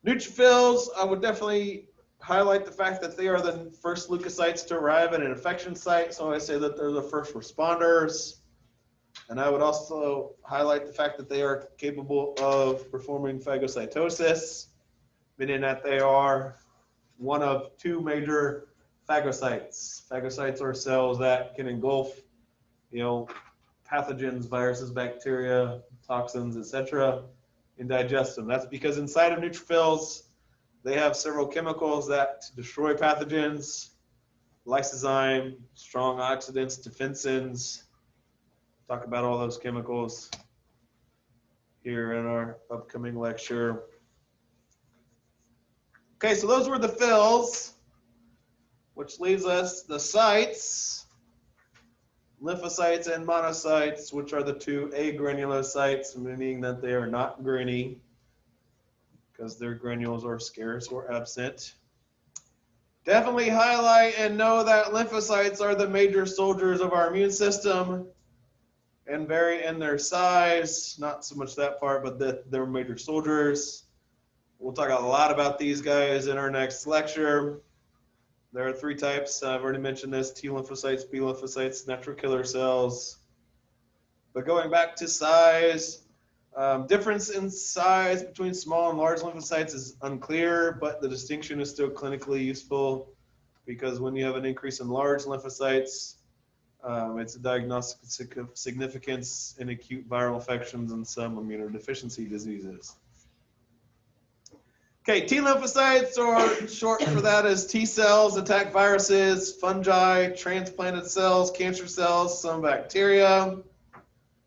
Neutrophils, I would definitely highlight the fact that they are the first leukocytes to arrive at an infection site, so I say that they're the first responders. And I would also highlight the fact that they are capable of performing phagocytosis, meaning that they are one of two major phagocytes. Phagocytes are cells that can engulf, you know, pathogens, viruses, bacteria, toxins, etc., and digest them. That's because inside of neutrophils, they have several chemicals that destroy pathogens, lysozyme, strong oxidants, defensins. Talk about all those chemicals here in our upcoming lecture. Okay, so those were the fills, which leaves us the cytes, lymphocytes and monocytes, which are the two agranulocytes, meaning that they are not grainy because their granules are scarce or absent. Definitely highlight and know that lymphocytes are the major soldiers of our immune system and vary in their size, not so much that part, but that they're major soldiers. We'll talk a lot about these guys in our next lecture. There are three types. I've already mentioned this: T lymphocytes, B lymphocytes, natural killer cells. But going back to size, difference in size between small and large lymphocytes is unclear, but the distinction is still clinically useful because when you have an increase in large lymphocytes, it's a diagnostic significance in acute viral infections and some immunodeficiency diseases. Okay, T lymphocytes, or short for that is T cells, attack viruses, fungi, transplanted cells, cancer cells, some bacteria,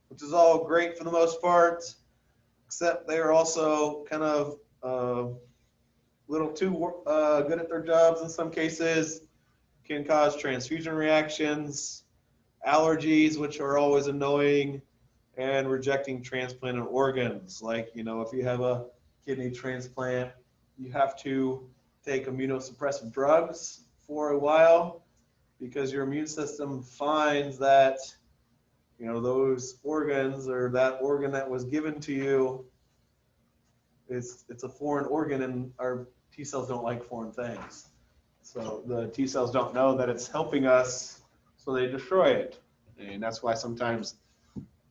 which is all great for the most part, except they are also kind of a little too good at their jobs in some cases, can cause transfusion reactions, allergies, which are always annoying, and rejecting transplanted organs. Like, you know, if you have a kidney transplant, you have to take immunosuppressive drugs for a while because your immune system finds that, you know, those organs or that organ that was given to you, it's a foreign organ, and our T cells don't like foreign things. So the T cells don't know that it's helping us, so they destroy it. And that's why sometimes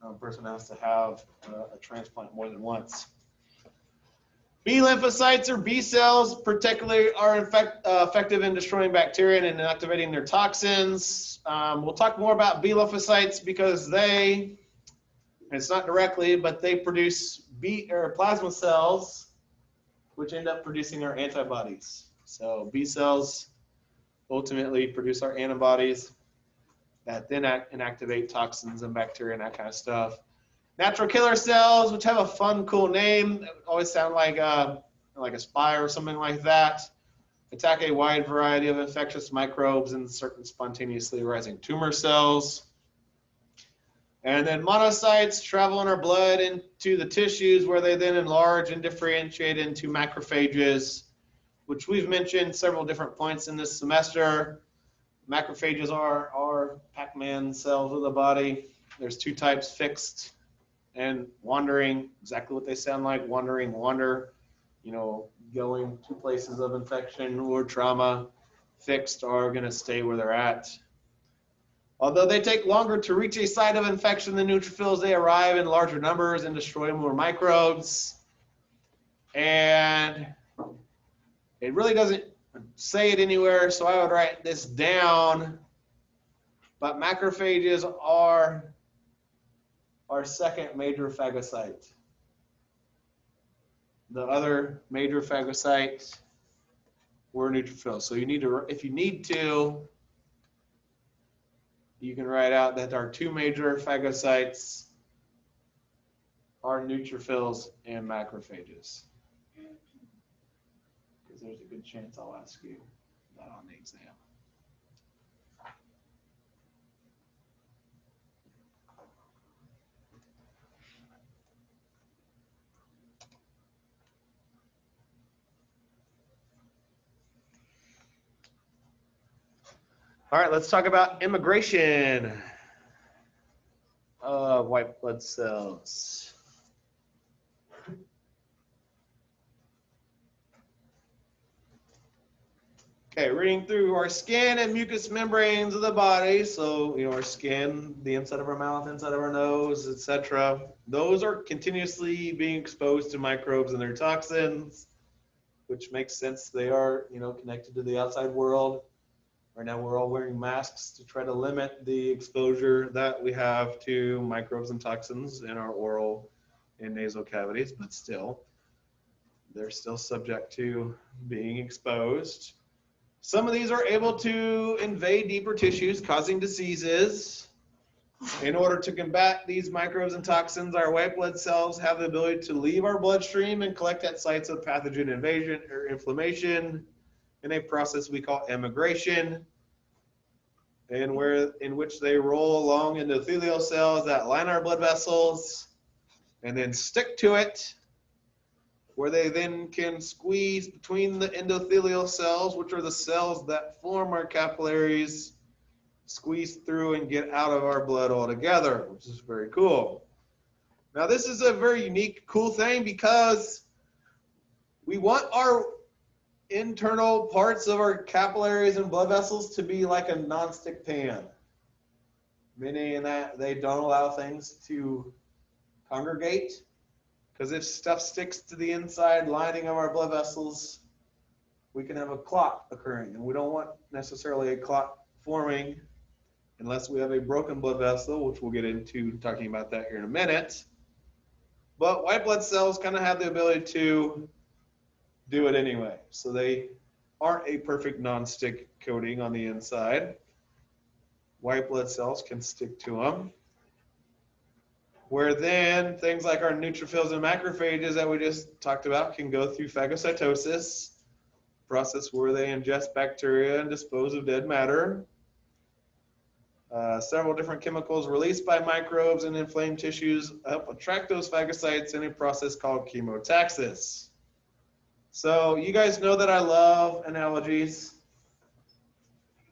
a person has to have a transplant more than once. B lymphocytes, or B cells, particularly are effective in destroying bacteria and inactivating their toxins. We'll talk more about B lymphocytes because they, it's not directly, but they produce plasma cells, which end up producing our antibodies. So B cells ultimately produce our antibodies that then inactivate toxins and bacteria and that kind of stuff. Natural killer cells, which have a fun, cool name, that always sound like a spy or something like that, attack a wide variety of infectious microbes and certain spontaneously arising tumor cells. And then monocytes travel in our blood into the tissues where they then enlarge and differentiate into macrophages, which we've mentioned several different points in this semester. Macrophages are Pac-Man cells of the body. There's two types, fixed and wandering, exactly what they sound like, wandering, wander, going to places of infection or trauma. Fixed are going to stay where they're at. Although they take longer to reach a site of infection than neutrophils, they arrive in larger numbers and destroy more microbes. And it really doesn't say it anywhere, so I would write this down. But macrophages are our second major phagocyte. The other major phagocyte were neutrophils. So you need to, if you need to, you can write out that our two major phagocytes are neutrophils and macrophages. Because there's a good chance I'll ask you that on the exam. All right, let's talk about immigration of white blood cells. Okay, reading through our skin and mucous membranes of the body. So, our skin, the inside of our mouth, inside of our nose, etc. Those are continuously being exposed to microbes and their toxins, which makes sense. They are, connected to the outside world. Right now, we're all wearing masks to try to limit the exposure that we have to microbes and toxins in our oral and nasal cavities, but still, they're still subject to being exposed. Some of these are able to invade deeper tissues, causing diseases. In order to combat these microbes and toxins, our white blood cells have the ability to leave our bloodstream and collect at sites of pathogen invasion or inflammation in a process we call immigration, and in which they roll along endothelial cells that line our blood vessels and then stick to it, where they then can squeeze between the endothelial cells, which are the cells that form our capillaries, squeeze through and get out of our blood altogether, which is very cool. Now, this is a very unique, cool thing because we want our internal parts of our capillaries and blood vessels to be like a nonstick pan, meaning that they don't allow things to congregate. Because if stuff sticks to the inside lining of our blood vessels, we can have a clot occurring. And we don't want necessarily a clot forming unless we have a broken blood vessel, which we'll get into talking about that here in a minute. But white blood cells kind of have the ability to do it anyway. So they aren't a perfect non-stick coating on the inside. White blood cells can stick to them. Where then things like our neutrophils and macrophages that we just talked about can go through phagocytosis, process where they ingest bacteria and dispose of dead matter. Several different chemicals released by microbes and inflamed tissues help attract those phagocytes in a process called chemotaxis. So you guys know that I love analogies.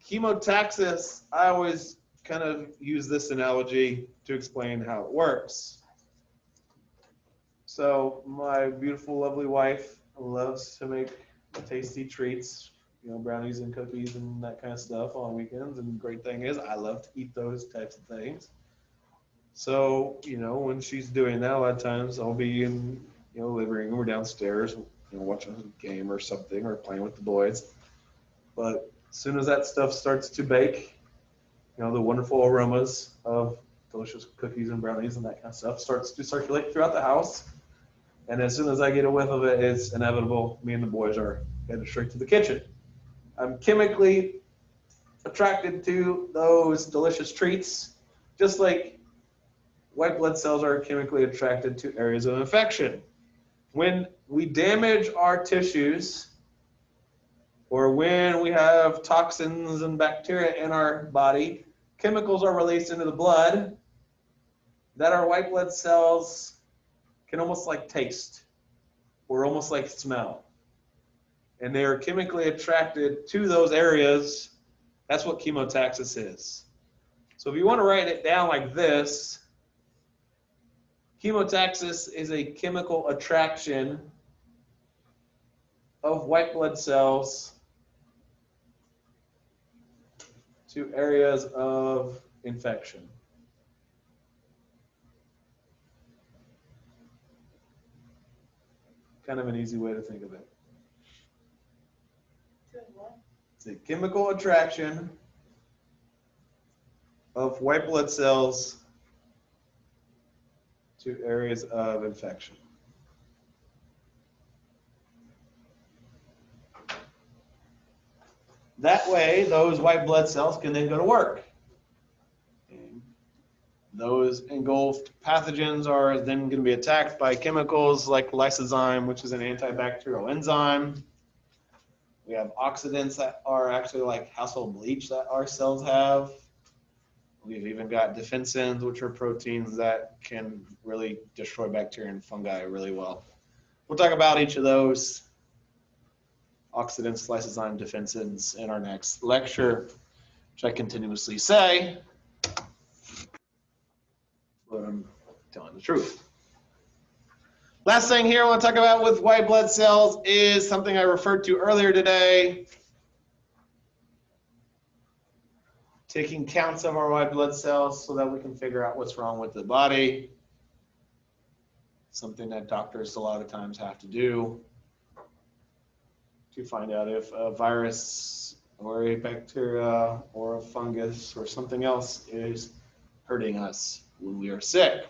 Chemotaxis, I always kind of use this analogy to explain how it works. So my beautiful, lovely wife loves to make tasty treats, brownies and cookies and that kind of stuff on weekends. And the great thing is I love to eat those types of things. So, when she's doing that, a lot of times I'll be in, living room or downstairs, watching a game or something or playing with the boys. But as soon as that stuff starts to bake, the wonderful aromas of delicious cookies and brownies and that kind of stuff starts to circulate throughout the house. And as soon as I get a whiff of it, it's inevitable. Me and the boys are headed straight to the kitchen. I'm chemically attracted to those delicious treats, just like white blood cells are chemically attracted to areas of infection. When we damage our tissues, or when we have toxins and bacteria in our body, chemicals are released into the blood, that our white blood cells can almost like taste or almost like smell. And they are chemically attracted to those areas. That's what chemotaxis is. So if you want to write it down like this, chemotaxis is a chemical attraction of white blood cells to areas of infection. Kind of an easy way to think of it. It's a chemical attraction of white blood cells to areas of infection. That way, those white blood cells can then go to work. And those engulfed pathogens are then going to be attacked by chemicals like lysozyme, which is an antibacterial enzyme. We have oxidants that are actually like household bleach that our cells have. We've even got defensins, which are proteins that can really destroy bacteria and fungi really well. We'll talk about each of those oxidants, lysozyme, defensins in our next lecture, which I continuously say, but I'm telling the truth. Last thing here I want to talk about with white blood cells is something I referred to earlier today. Taking counts of our white blood cells so that we can figure out what's wrong with the body. Something that doctors a lot of times have to do to find out if a virus or a bacteria or a fungus or something else is hurting us when we are sick.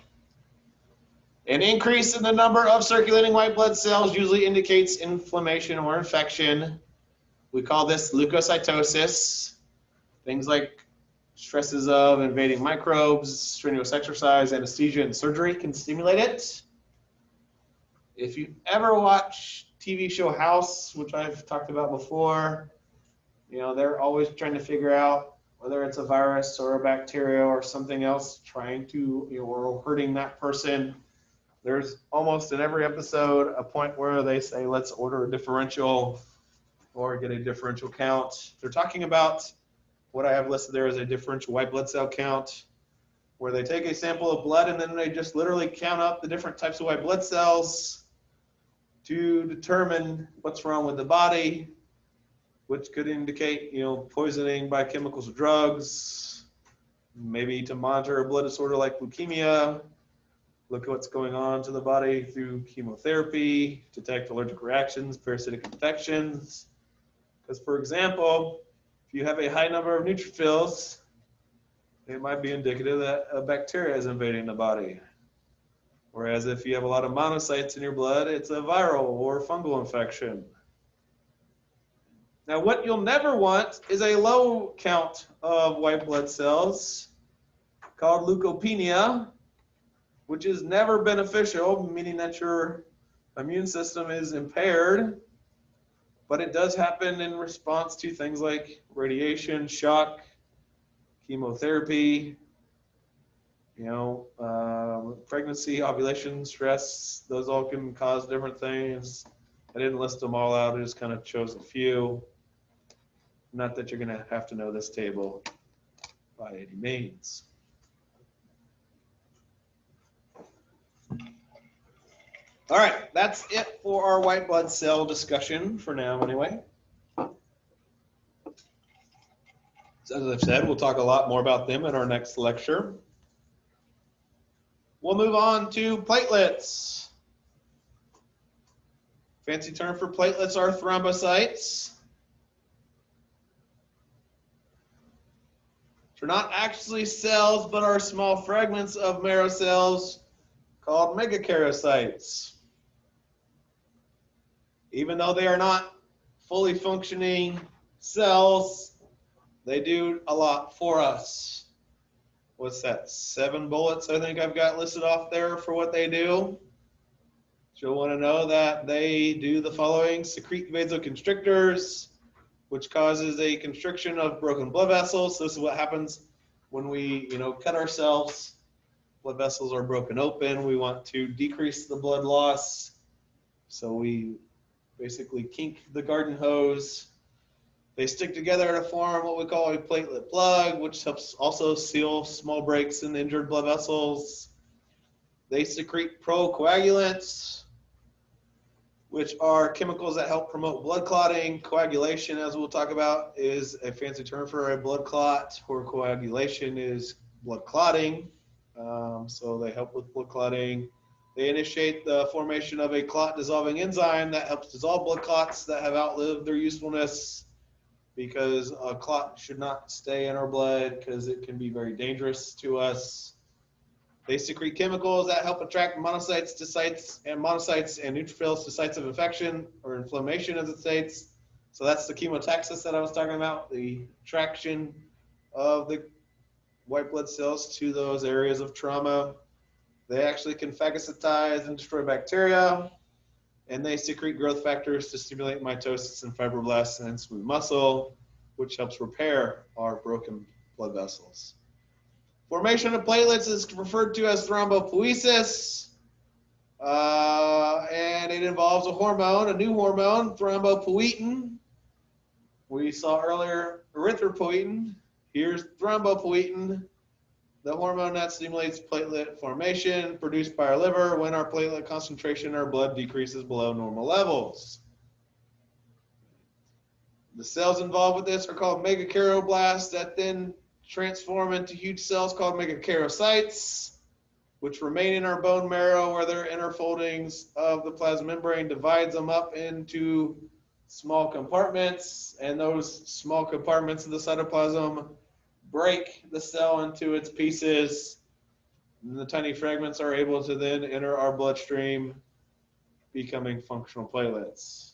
An increase in the number of circulating white blood cells usually indicates inflammation or infection. We call this leukocytosis. Things like stresses of invading microbes, strenuous exercise, anesthesia, and surgery can stimulate it. If you ever watch TV show House, which I've talked about before, you know, they're always trying to figure out whether it's a virus or a bacteria or something else trying to, you know, or hurting that person. There's almost in every episode a point where they say, let's order a differential or get a differential count. They're talking about what I have listed there as a differential white blood cell count, where they take a sample of blood and then they just literally count up the different types of white blood cells to determine what's wrong with the body, which could indicate, you know, poisoning by chemicals or drugs, maybe to monitor a blood disorder like leukemia, look at what's going on to the body through chemotherapy, detect allergic reactions, parasitic infections. Because, for example, if you have a high number of neutrophils, it might be indicative that a bacteria is invading the body. Whereas if you have a lot of monocytes in your blood, it's a viral or fungal infection. Now, what you'll never want is a low count of white blood cells called leukopenia, which is never beneficial, meaning that your immune system is impaired. But it does happen in response to things like radiation, shock, chemotherapy, you know, pregnancy, ovulation, stress. Those all can cause different things. I didn't list them all out. I just kind of chose a few. Not that you're going to have to know this table by any means. All right, that's it for our white blood cell discussion for now anyway. As I've said, we'll talk a lot more about them in our next lecture. We'll move on to platelets. Fancy term for platelets are thrombocytes. They're not actually cells, but are small fragments of marrow cells called megakaryocytes. Even though they are not fully functioning cells, they do a lot for us. What's that? 7 bullets I think I've got listed off there for what they do. You'll want to know that they do the following: secrete vasoconstrictors, which causes a constriction of broken blood vessels. So this is what happens when we, cut ourselves blood vessels are broken open, we want to decrease the blood loss. So we basically kink the garden hose. They stick together to form what we call a platelet plug, which helps also seal small breaks in injured blood vessels. They secrete procoagulants, which are chemicals that help promote blood clotting. Coagulation, as we'll talk about, is a fancy term for a blood clot, where coagulation is blood clotting. So they help with blood clotting. They initiate the formation of a clot-dissolving enzyme that helps dissolve blood clots that have outlived their usefulness, because a clot should not stay in our blood because it can be very dangerous to us. They secrete chemicals that help attract monocytes to sites, and monocytes and neutrophils to sites of infection or inflammation, as it states. So that's the chemotaxis that I was talking about, the attraction of the white blood cells to those areas of trauma. They actually can phagocytize and destroy bacteria, and they secrete growth factors to stimulate mitosis and fibroblasts and smooth muscle, which helps repair our broken blood vessels. Formation of platelets is referred to as thrombopoiesis, and it involves a hormone, a new hormone, thrombopoietin. We saw earlier erythropoietin. Here's thrombopoietin, the hormone that stimulates platelet formation produced by our liver when our platelet concentration in our blood decreases below normal levels. The cells involved with this are called megakaryoblast that then transform into huge cells called megakaryocytes, which remain in our bone marrow, where their inner foldings of the plasma membrane divides them up into small compartments, and those small compartments of the cytoplasm break the cell into its pieces, and the tiny fragments are able to then enter our bloodstream, becoming functional platelets.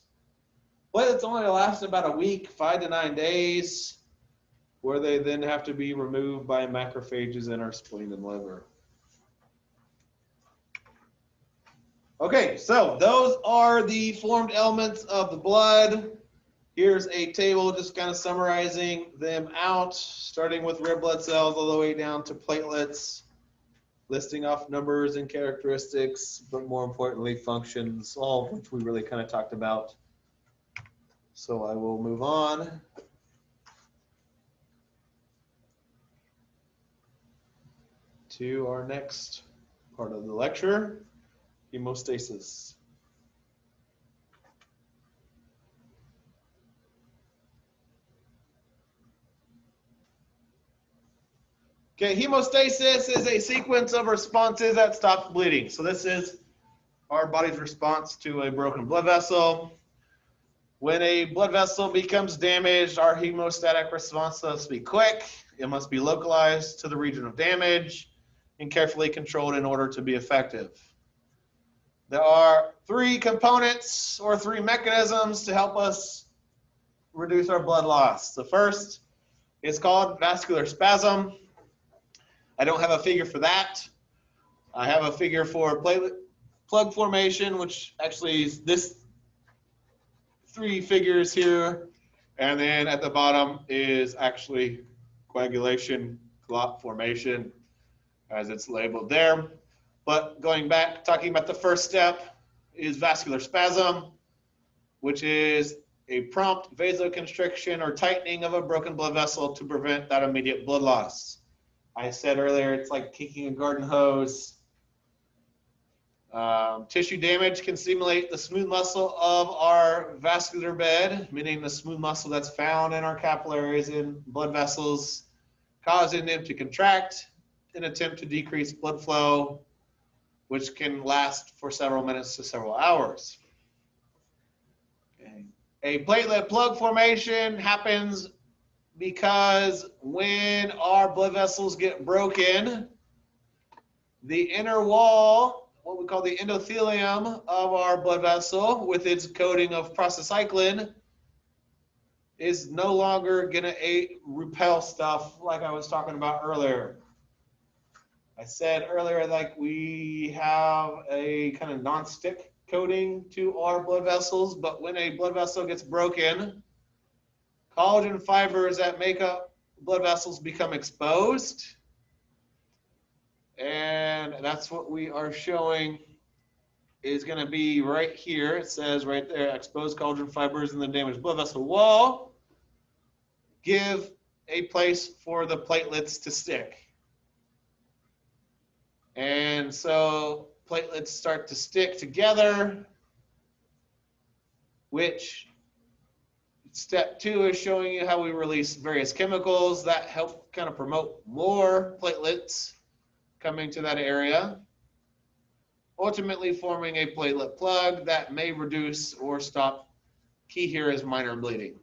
Platelets only last about a week, 5 to 9 days, where they then have to be removed by macrophages in our spleen and liver. Okay, so those are the formed elements of the blood. Here's a table just kind of summarizing them out, starting with red blood cells all the way down to platelets, listing off numbers and characteristics, but more importantly, functions, all of which we really kind of talked about. So I will move on. To our next part of the lecture, hemostasis. Okay, hemostasis is a sequence of responses that stops bleeding. So this is our body's response to a broken blood vessel. When a blood vessel becomes damaged, our hemostatic response must be quick. It must be localized to the region of damage and carefully controlled in order to be effective. There are 3 components or 3 mechanisms to help us reduce our blood loss. The first is called vascular spasm. I don't have a figure for that. I have a figure for platelet plug formation, which actually is this 3 figures here, and then at the bottom is actually coagulation clot formation, as it's labeled there. But going back, talking about the first step is vascular spasm, which is a prompt vasoconstriction or tightening of a broken blood vessel to prevent that immediate blood loss. I said earlier, it's like kicking a garden hose. Tissue damage can stimulate the smooth muscle of our vascular bed, meaning the smooth muscle that's found in our capillaries and blood vessels, causing them to contract in an attempt to decrease blood flow, which can last for several minutes to several hours. Okay. A platelet plug formation happens because when our blood vessels get broken, the inner wall, what we call the endothelium of our blood vessel, with its coating of prostacyclin, is no longer going to repel stuff like I was talking about earlier. I said earlier, like, we have a kind of non-stick coating to our blood vessels, but when a blood vessel gets broken, collagen fibers that make up blood vessels become exposed. And that's what we are showing is going to be right here. It says right there, exposed collagen fibers in the damaged blood vessel wall give a place for the platelets to stick. And so platelets start to stick together, which step 2 is showing you how we release various chemicals that help kind of promote more platelets coming to that area, ultimately forming a platelet plug that may reduce or stop. Key here is minor bleeding.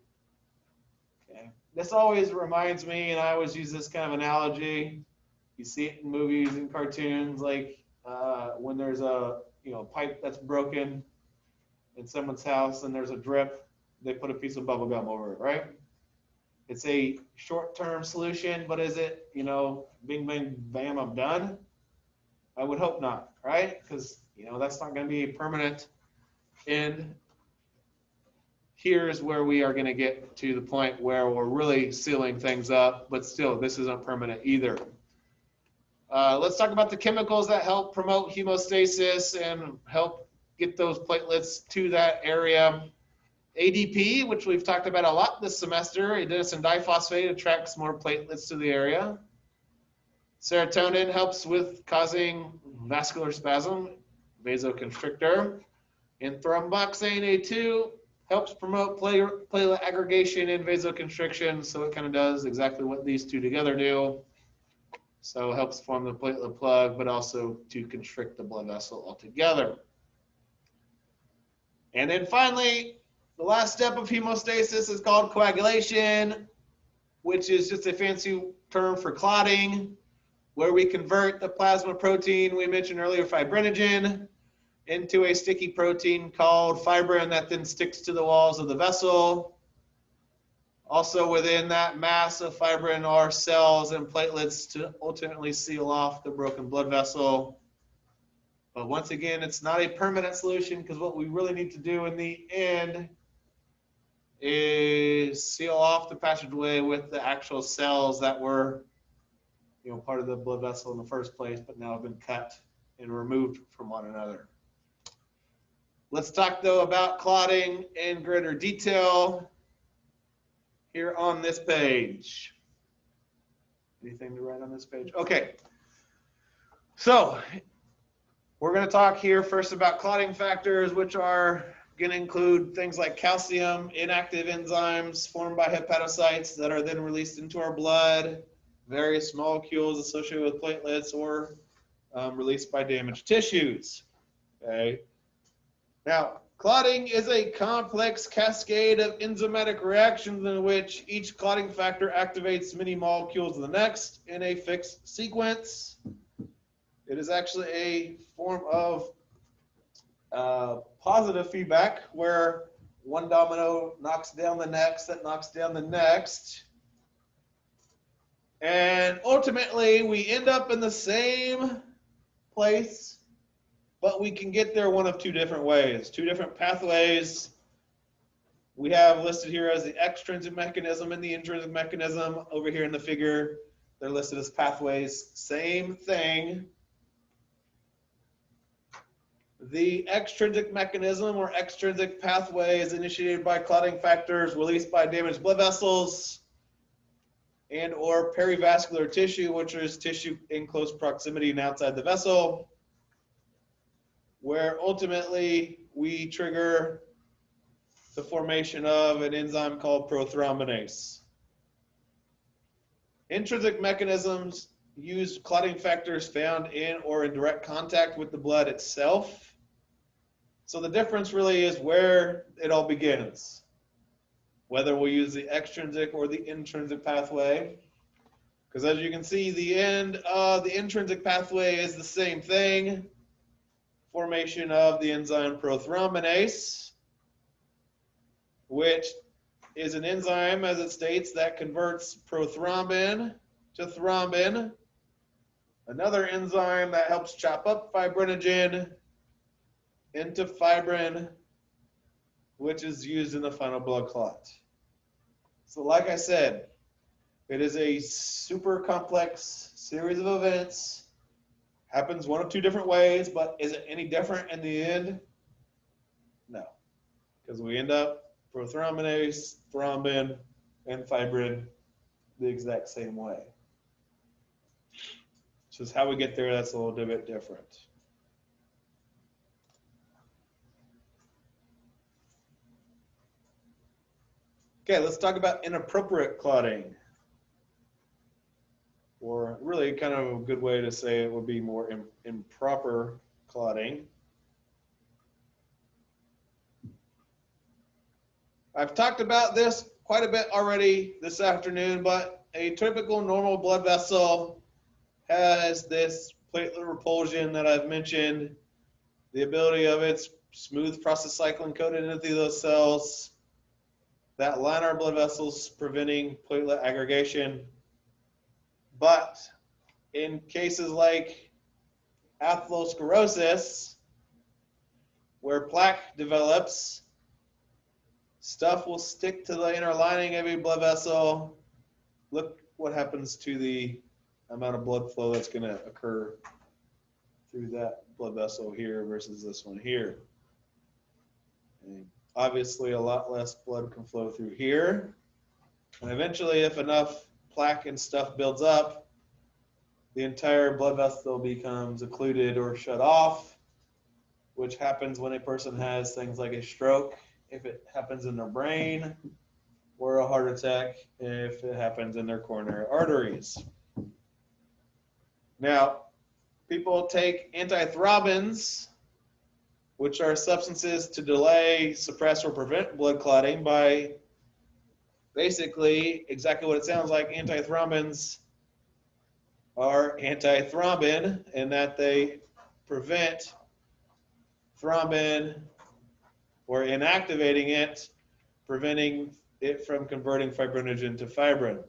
Okay. This always reminds me, and I always use this kind of analogy. You see it in movies and cartoons, like when there's a pipe that's broken in someone's house and there's a drip, they put a piece of bubble gum over it, right? It's a short-term solution, but is it, bing, bang, bam, I'm done? I would hope not, right? Because, that's not going to be a permanent end. Here's where we are going to get to the point where we're really sealing things up, but still, this isn't permanent either. Let's talk about the chemicals that help promote hemostasis and help get those platelets to that area. ADP, which we've talked about a lot this semester, adenosine diphosphate attracts more platelets to the area. Serotonin helps with causing vascular spasm, vasoconstrictor. And thromboxane A2 helps promote platelet aggregation and vasoconstriction, so it kind of does exactly what these two together do. So it helps form the platelet plug, but also to constrict the blood vessel altogether. And then finally, the last step of hemostasis is called coagulation, which is just a fancy term for clotting, where we convert the plasma protein we mentioned earlier, fibrinogen, into a sticky protein called fibrin that then sticks to the walls of the vessel. Also within that mass of fibrin are cells and platelets to ultimately seal off the broken blood vessel. But once again, it's not a permanent solution because what we really need to do in the end is seal off the passageway with the actual cells that were, part of the blood vessel in the first place, but now have been cut and removed from one another. Let's talk though about clotting in greater detail here on this page. Anything to write on this page? Okay. So we're going to talk here first about clotting factors, which are going to include things like calcium, inactive enzymes formed by hepatocytes that are then released into our blood, various molecules associated with platelets, or released by damaged tissues. Okay. Now, clotting is a complex cascade of enzymatic reactions in which each clotting factor activates many molecules of the next in a fixed sequence. It is actually a form of positive feedback where one domino knocks down the next, that knocks down the next. And ultimately, we end up in the same place, but we can get there one of two different ways, two different pathways. We have listed here as the extrinsic mechanism and the intrinsic mechanism. Over here in the figure, they're listed as pathways. Same thing. The extrinsic mechanism or extrinsic pathway is initiated by clotting factors released by damaged blood vessels and or perivascular tissue, which is tissue in close proximity and outside the vessel, where ultimately we trigger the formation of an enzyme called prothrombinase. Intrinsic mechanisms use clotting factors found in or in direct contact with the blood itself. So the difference really is where it all begins, whether we use the extrinsic or the intrinsic pathway. Because as you can see, the end of the intrinsic pathway is the same thing, formation of the enzyme prothrombinase, which is an enzyme, as it states, that converts prothrombin to thrombin, another enzyme that helps chop up fibrinogen into fibrin, which is used in the final blood clot. So like I said, it is a super complex series of events Happens one of two different ways, but is it any different in the end? No, because we end up prothrombinase, thrombin, and fibrin the exact same way. It's just how we get there that's a little bit different. Okay, let's talk about inappropriate clotting. Or really kind of a good way to say it would be more improper clotting. I've talked about this quite a bit already this afternoon, but a typical normal blood vessel has this platelet repulsion that I've mentioned, the ability of its smooth process cycling coated endothelial cells that line our blood vessels, preventing platelet aggregation. But in cases like atherosclerosis, where plaque develops, stuff will stick to the inner lining of a blood vessel. Look what happens to the amount of blood flow that's going to occur through that blood vessel here versus this one here. And obviously, a lot less blood can flow through here. And eventually, if enough plaque and stuff builds up, the entire blood vessel becomes occluded or shut off, which happens when a person has things like a stroke, if it happens in their brain, or a heart attack if it happens in their coronary arteries. Now, people take antithrombins, which are substances to delay, suppress, or prevent blood clotting by basically exactly what it sounds like. Antithrombins are antithrombin in that they prevent thrombin or inactivating it, preventing it from converting fibrinogen to fibrin.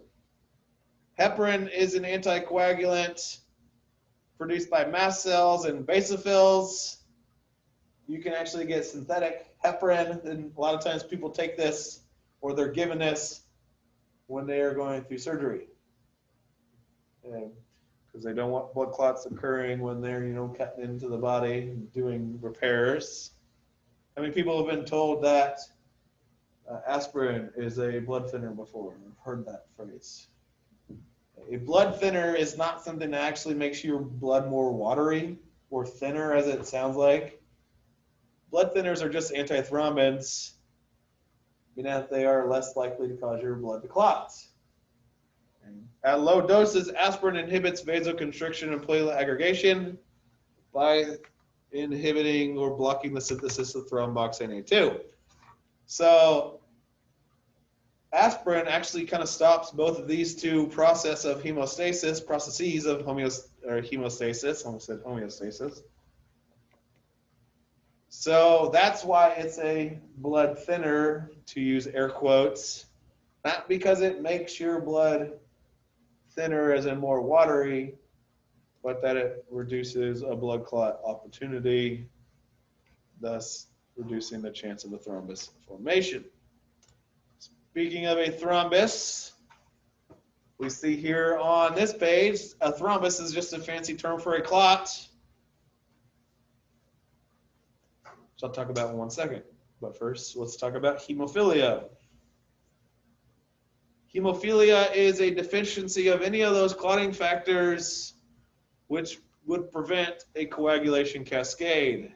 Heparin is an anticoagulant produced by mast cells and basophils. You can actually get synthetic heparin, and a lot of times people take this or they're given this when they are going through surgery, because they don't want blood clots occurring when they're cutting into the body and doing repairs. I mean, people have been told that aspirin is a blood thinner before. I've heard that phrase. A blood thinner is not something that actually makes your blood more watery or thinner, as it sounds like. Blood thinners are just antithrombins, meaning that they are less likely to cause your blood to clot. At low doses, aspirin inhibits vasoconstriction and platelet aggregation by inhibiting or blocking the synthesis of thromboxane A2. So aspirin actually kind of stops both of these two processes of hemostasis, hemostasis, almost said homeostasis. So that's why it's a blood thinner, to use air quotes, not because it makes your blood thinner as in more watery, but that it reduces a blood clot opportunity, thus reducing the chance of a thrombus formation. Speaking of a thrombus, we see here on this page, a thrombus is just a fancy term for a clot, which I'll talk about in 1 second. But first, let's talk about hemophilia. Hemophilia is a deficiency of any of those clotting factors which would prevent a coagulation cascade,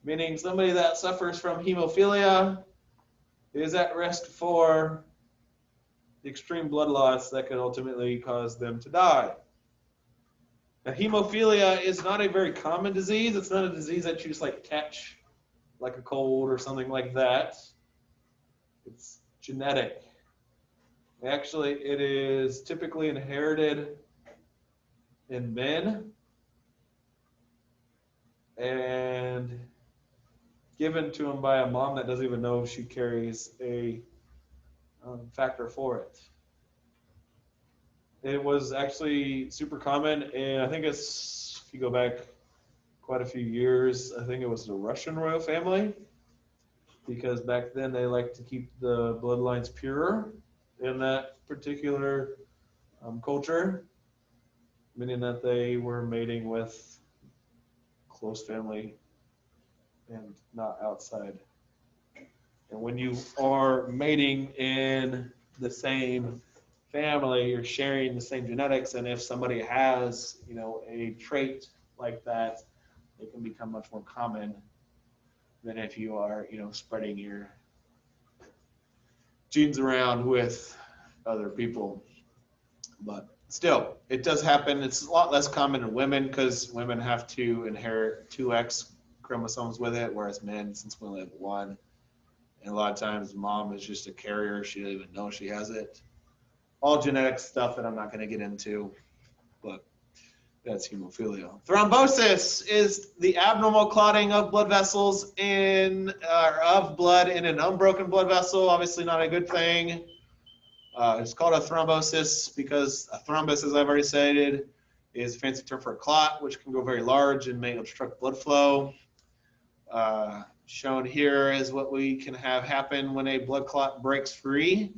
meaning somebody that suffers from hemophilia is at risk for the extreme blood loss that could ultimately cause them to die. Now, hemophilia is not a very common disease. It's not a disease that you just catch like a cold or something like that. It's genetic. Actually, it is typically inherited in men and given to them by a mom that doesn't even know she carries a factor for it. It was actually super common, and I think it's, if you go back quite a few years, I think it was the Russian royal family, because back then they liked to keep the bloodlines pure in that particular culture. meaning that they were mating with close family and not outside. And when you are mating in the same family, you're sharing the same genetics, and if somebody has, a trait like that, it can become much more common than if you are, spreading your genes around with other people. But still, it does happen. It's a lot less common in women because women have to inherit 2X chromosomes with it, whereas men, since we only have one, and a lot of times mom is just a carrier. She doesn't even know she has it. All genetic stuff that I'm not going to get into, but that's hemophilia. Thrombosis is the abnormal clotting of blood vessels of blood in an unbroken blood vessel. Obviously not a good thing. It's called a thrombosis because a thrombus, as I've already stated, is a fancy term for a clot, which can go very large and may obstruct blood flow. Shown here is what we can have happen when a blood clot breaks free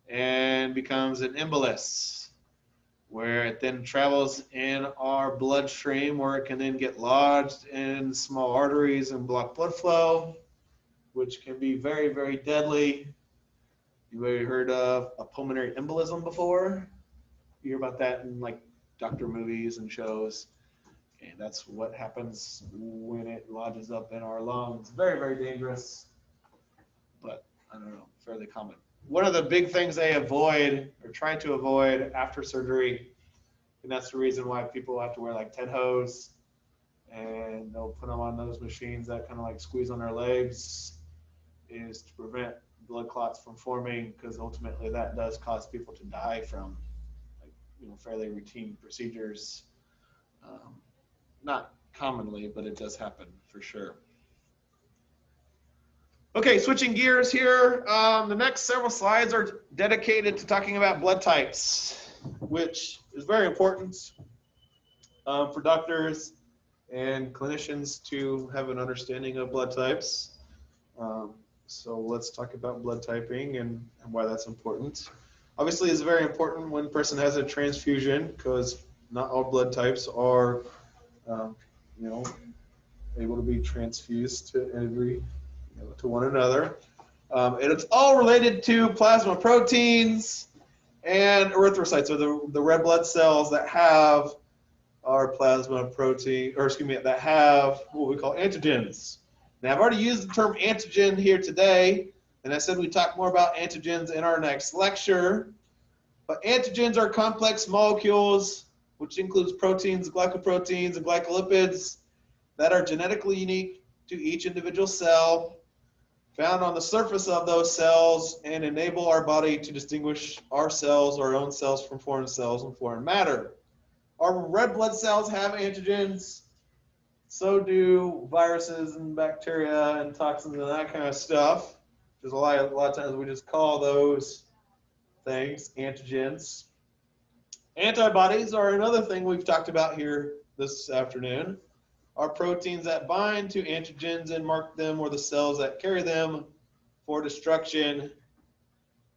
and becomes an embolus, where it then travels in our bloodstream, where it can then get lodged in small arteries and block blood flow, which can be very, very deadly. You ever heard of a pulmonary embolism before? You hear about that in like doctor movies and shows. And that's what happens when it lodges up in our lungs. Very, very dangerous, but I don't know, fairly common. One of the big things they avoid or try to avoid after surgery, and that's the reason why people have to wear like TED hose, and they'll put them on those machines that kind of like squeeze on their legs, is to prevent blood clots from forming, because ultimately that does cause people to die from fairly routine procedures. Not commonly, but it does happen for sure. Okay, switching gears here. The next several slides are dedicated to talking about blood types, which is very important for doctors and clinicians to have an understanding of blood types. So let's talk about blood typing and why that's important. Obviously, it's very important when a person has a transfusion, because not all blood types are able to be transfused to one another. And it's all related to plasma proteins and erythrocytes, or the red blood cells that have our plasma protein, that have what we call antigens. Now, I've already used the term antigen here today, and I said we'd talk more about antigens in our next lecture. But antigens are complex molecules, which includes proteins, glycoproteins, and glycolipids, that are genetically unique to each individual cell, found on the surface of those cells, and enable our body to distinguish our cells, our own cells, from foreign cells and foreign matter. Our red blood cells have antigens. So do viruses and bacteria and toxins and that kind of stuff. There's a lot of times we just call those things antigens. Antibodies are another thing we've talked about here this afternoon. Are proteins that bind to antigens and mark them, or the cells that carry them, for destruction.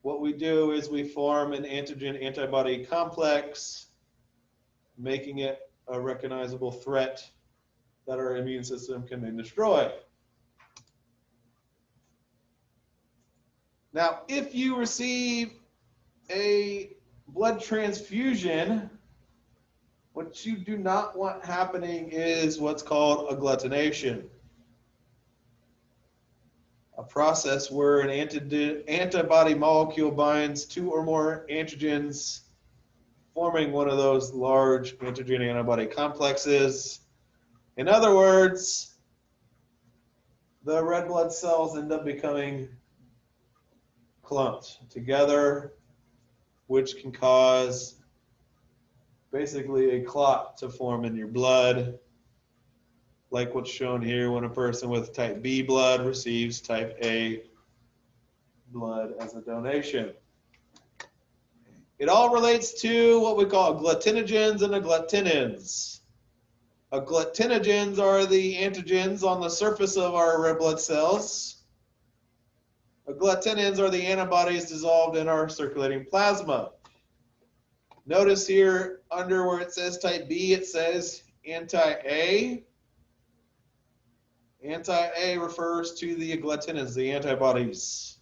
What we do is we form an antigen-antibody complex, making it a recognizable threat that our immune system can then destroy. Now, if you receive a blood transfusion, what you do not want happening is what's called agglutination, a process where an antibody molecule binds two or more antigens, forming one of those large antigen-antibody complexes. In other words, the red blood cells end up becoming clumped together, which can cause basically a clot to form in your blood, like what's shown here when a person with type B blood receives type A blood as a donation. It all relates to what we call agglutinogens and agglutinins. Agglutinogens are the antigens on the surface of our red blood cells. Agglutinins are the antibodies dissolved in our circulating plasma. Notice here under where it says type B, it says anti-A. Anti-A refers to the agglutinids, the antibodies.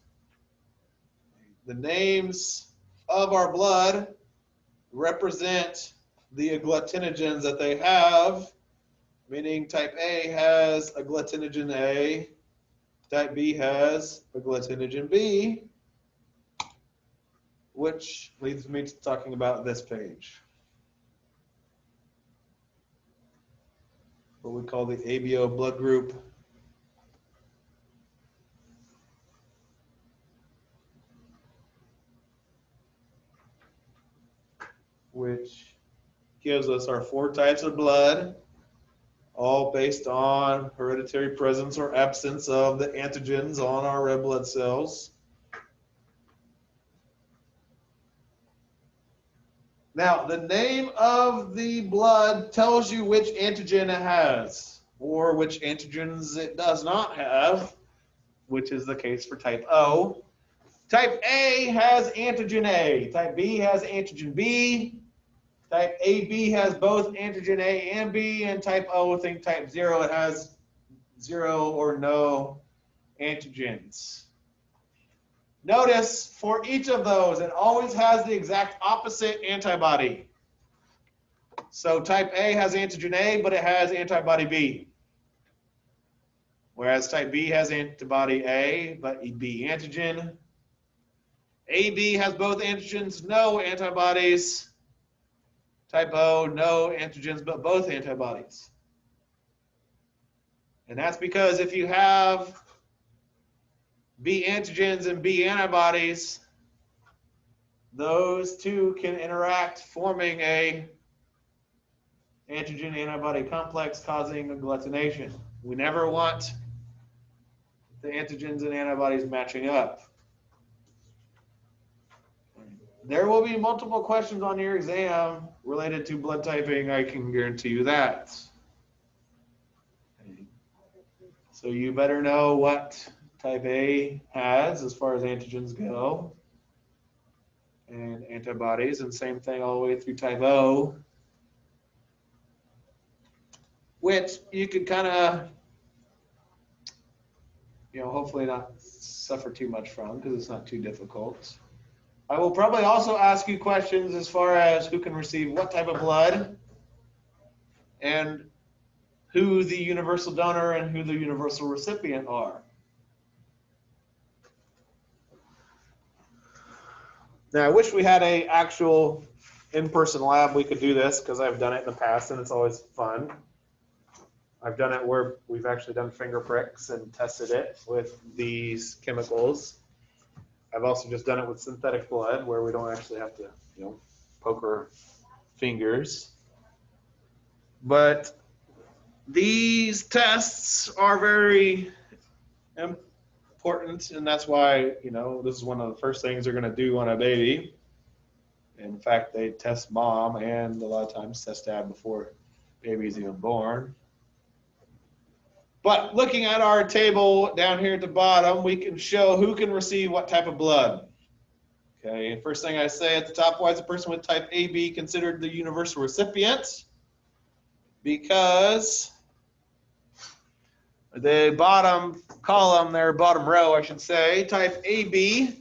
The names of our blood represent the agglutinogens that they have, meaning type A has agglutinogen A, type B has agglutinogen B, which leads me to talking about this page, what we call the ABO blood group. Which gives us our 4 types of blood, all based on hereditary presence or absence of the antigens on our red blood cells. Now, the name of the blood tells you which antigen it has, or which antigens it does not have, which is the case for type O. Type A has antigen A, type B has antigen B, type AB has both antigen A and B, and type O, think type 0, it has 0 or no antigens. Notice for each of those, it always has the exact opposite antibody. So type A has antigen A, but it has antibody B. Whereas type B has antibody A, but B antigen. AB has both antigens, no antibodies. Type O, no antigens, but both antibodies. And that's because if you have B antigens and B antibodies, those two can interact, forming a antigen-antibody complex causing agglutination. We never want the antigens and antibodies matching up. There will be multiple questions on your exam related to blood typing, I can guarantee you that. So you better know what type A has as far as antigens go and antibodies, and same thing all the way through type O, which you could kind of, hopefully not suffer too much from because it's not too difficult. I will probably also ask you questions as far as who can receive what type of blood and who the universal donor and who the universal recipient are. Now, I wish we had an actual in-person lab we could do this, because I've done it in the past and it's always fun. I've done it where we've actually done finger pricks and tested it with these chemicals. I've also just done it with synthetic blood where we don't actually have to, poke our fingers. But these tests are very important, and that's why, this is one of the first things they're going to do on a baby. In fact, they test mom and a lot of times test dad before baby's even born. But looking at our table down here at the bottom, we can show who can receive what type of blood. Okay, first thing I say at the top, why is a person with type AB considered the universal recipient? Because the bottom column there, bottom row I should say, type AB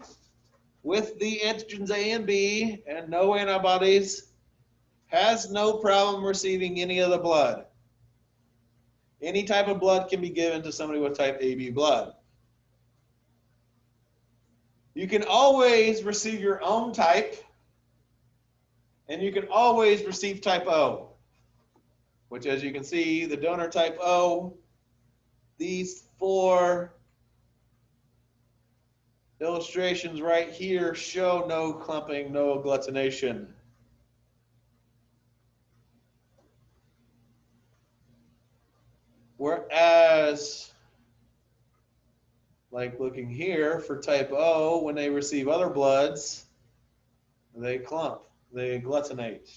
with the antigens A and B and no antibodies has no problem receiving any of the blood. Any type of blood can be given to somebody with type AB blood. You can always receive your own type, and you can always receive type O, which, as you can see, the donor type O, these 4 illustrations right here show no clumping, no agglutination. Whereas, like looking here for type O, when they receive other bloods, they clump, they agglutinate.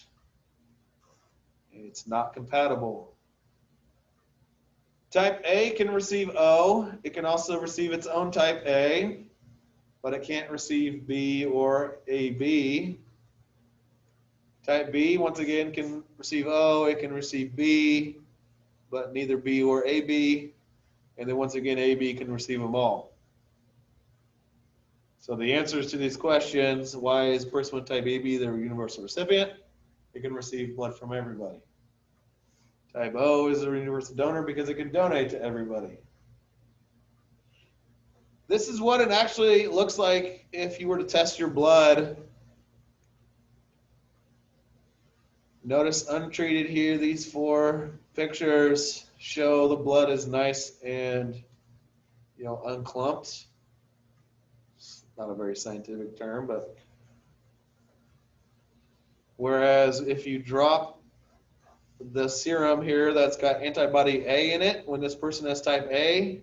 It's not compatible. Type A can receive O. It can also receive its own type A, but it can't receive B or AB. Type B, once again, can receive O, it can receive B, but neither B or AB. And then once again, AB can receive them all. So the answers to these questions, why is a person with type AB the universal recipient? It can receive blood from everybody. Type O is a universal donor because it can donate to everybody. This is what it actually looks like if you were to test your blood. Notice untreated here, these 4 pictures show the blood is nice and, unclumped. It's not a very scientific term, but whereas if you drop the serum here that's got antibody A in it, when this person has type A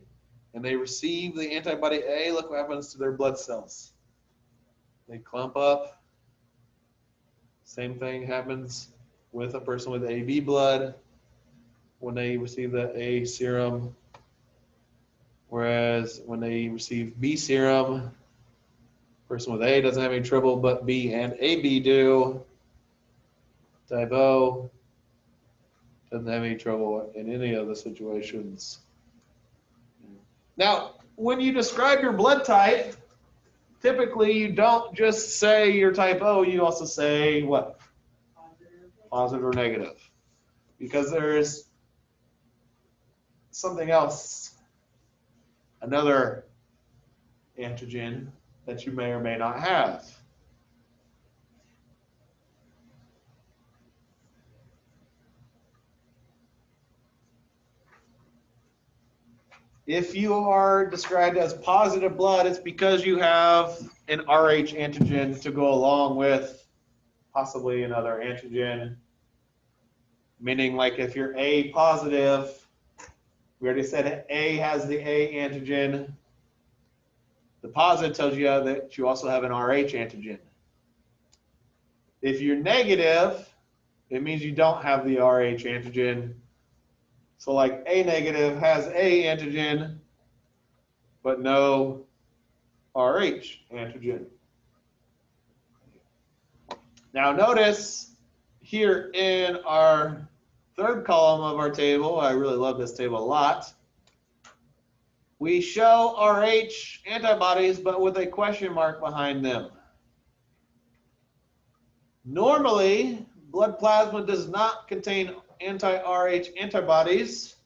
and they receive the antibody A, look what happens to their blood cells. They clump up. Same thing happens with a person with AB blood when they receive the A serum, whereas when they receive B serum, person with A doesn't have any trouble, but B and AB do. Type O doesn't have any trouble in any of the situations. Now, when you describe your blood type, typically you don't just say your type O, you also say what? Positive or negative. Because there's something else, another antigen that you may or may not have. If you are described as positive blood, it's because you have an Rh antigen to go along with possibly another antigen. Meaning, like if you're A positive, we already said A has the A antigen. The positive tells you that you also have an Rh antigen. If you're negative, it means you don't have the Rh antigen. So like A negative has A antigen, but no Rh antigen. Now notice here in our 3rd column of our table, I really love this table a lot, we show Rh antibodies, but with a question mark behind them. Normally, blood plasma does not contain anti-Rh antibodies,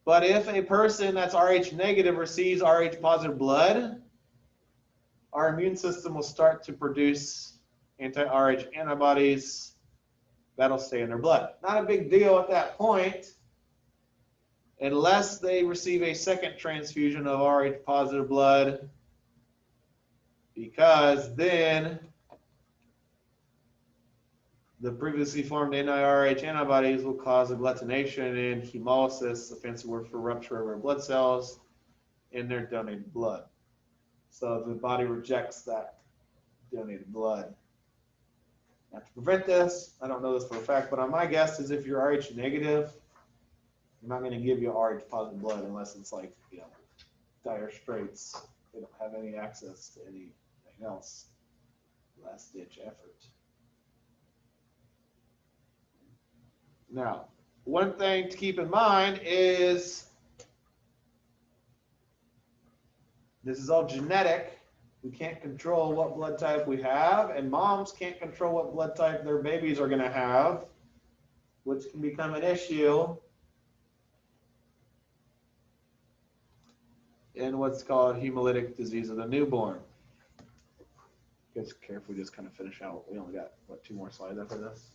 but if a person that's Rh negative receives Rh positive blood, our immune system will start to produce anti-Rh antibodies that'll stay in their blood. Not a big deal at that point, unless they receive a second transfusion of Rh positive blood, because then the previously formed anti-Rh antibodies will cause agglutination and hemolysis, a fancy word for rupture of our blood cells, in their donated blood. So the body rejects that donated blood. Now, to prevent this, I don't know this for a fact, but my guess is if you're Rh negative, I'm not going to give you Rh positive blood unless it's like, dire straits. They don't have any access to anything else. Last ditch effort. Now, one thing to keep in mind is this is all genetic. We can't control what blood type we have, and moms can't control what blood type their babies are going to have, which can become an issue in what's called hemolytic disease of the newborn. Just care if we just kind of finish out. We only got, 2 more slides after this?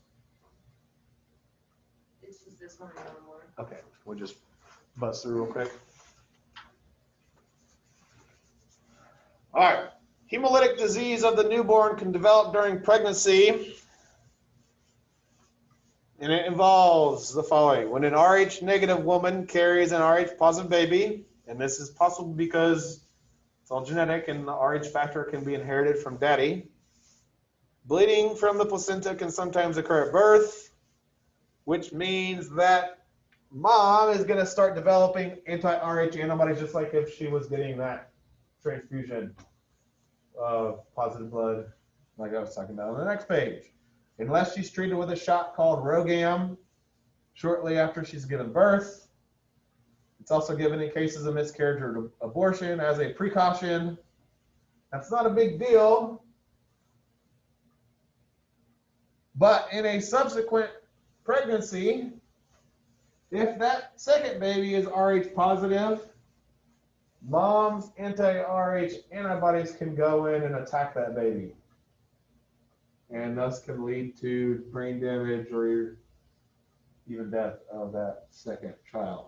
It's just this one and one more. Okay, we'll just buzz through real quick. All right. Hemolytic disease of the newborn can develop during pregnancy, and it involves the following. When an Rh negative woman carries an Rh positive baby, and this is possible because it's all genetic and the Rh factor can be inherited from daddy, bleeding from the placenta can sometimes occur at birth, which means that mom is going to start developing anti-Rh antibodies just like if she was getting that transfusion of positive blood, like I was talking about on the next page. unless she's treated with a shot called Rogam shortly after she's given birth. It's also given in cases of miscarriage or abortion as a precaution. That's not a big deal. But in a subsequent pregnancy, if that second baby is Rh positive, mom's anti-Rh antibodies can go in and attack that baby. And thus can lead to brain damage or even death of that second child.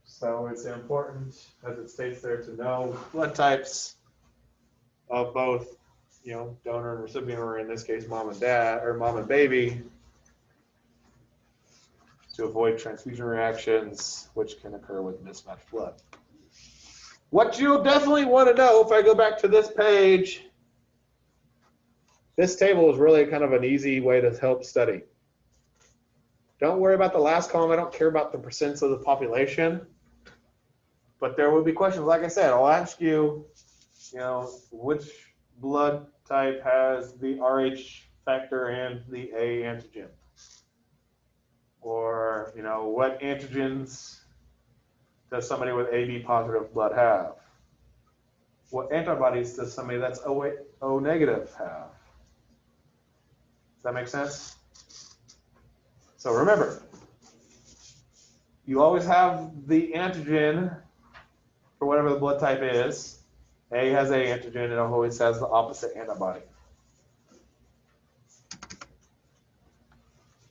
So it's important, as it states there, to know blood types of both, donor and recipient, or in this case, mom and dad, or mom and baby, to avoid transfusion reactions, which can occur with mismatched blood. What you'll definitely want to know, if I go back to this page, this table is really kind of an easy way to help study. Don't worry about the last column. I don't care about the percents of the population. But there will be questions. Like I said, I'll ask you, which blood type has the Rh factor and the A antigen? Or, what antigens does somebody with AB positive blood have? What antibodies does somebody that's O negative have? Does that make sense? So remember, you always have the antigen for whatever the blood type is. A has A antigen, and it always has the opposite antibody.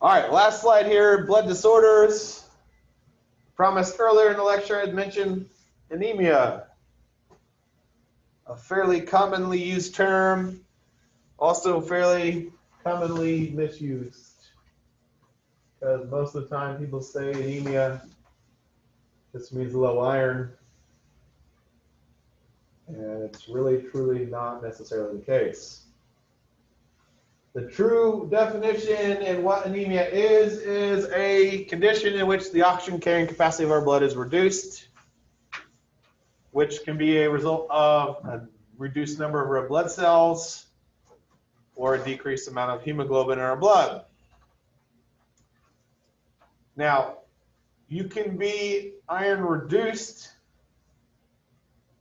All right, last slide here, blood disorders. Promised earlier in the lecture, I had mentioned anemia, a fairly commonly used term, also fairly commonly misused. Because most of the time people say anemia just means low iron. And it's really, truly not necessarily the case. The true definition and what anemia is a condition in which the oxygen carrying capacity of our blood is reduced, which can be a result of a reduced number of red blood cells or a decreased amount of hemoglobin in our blood. Now, you can be iron reduced.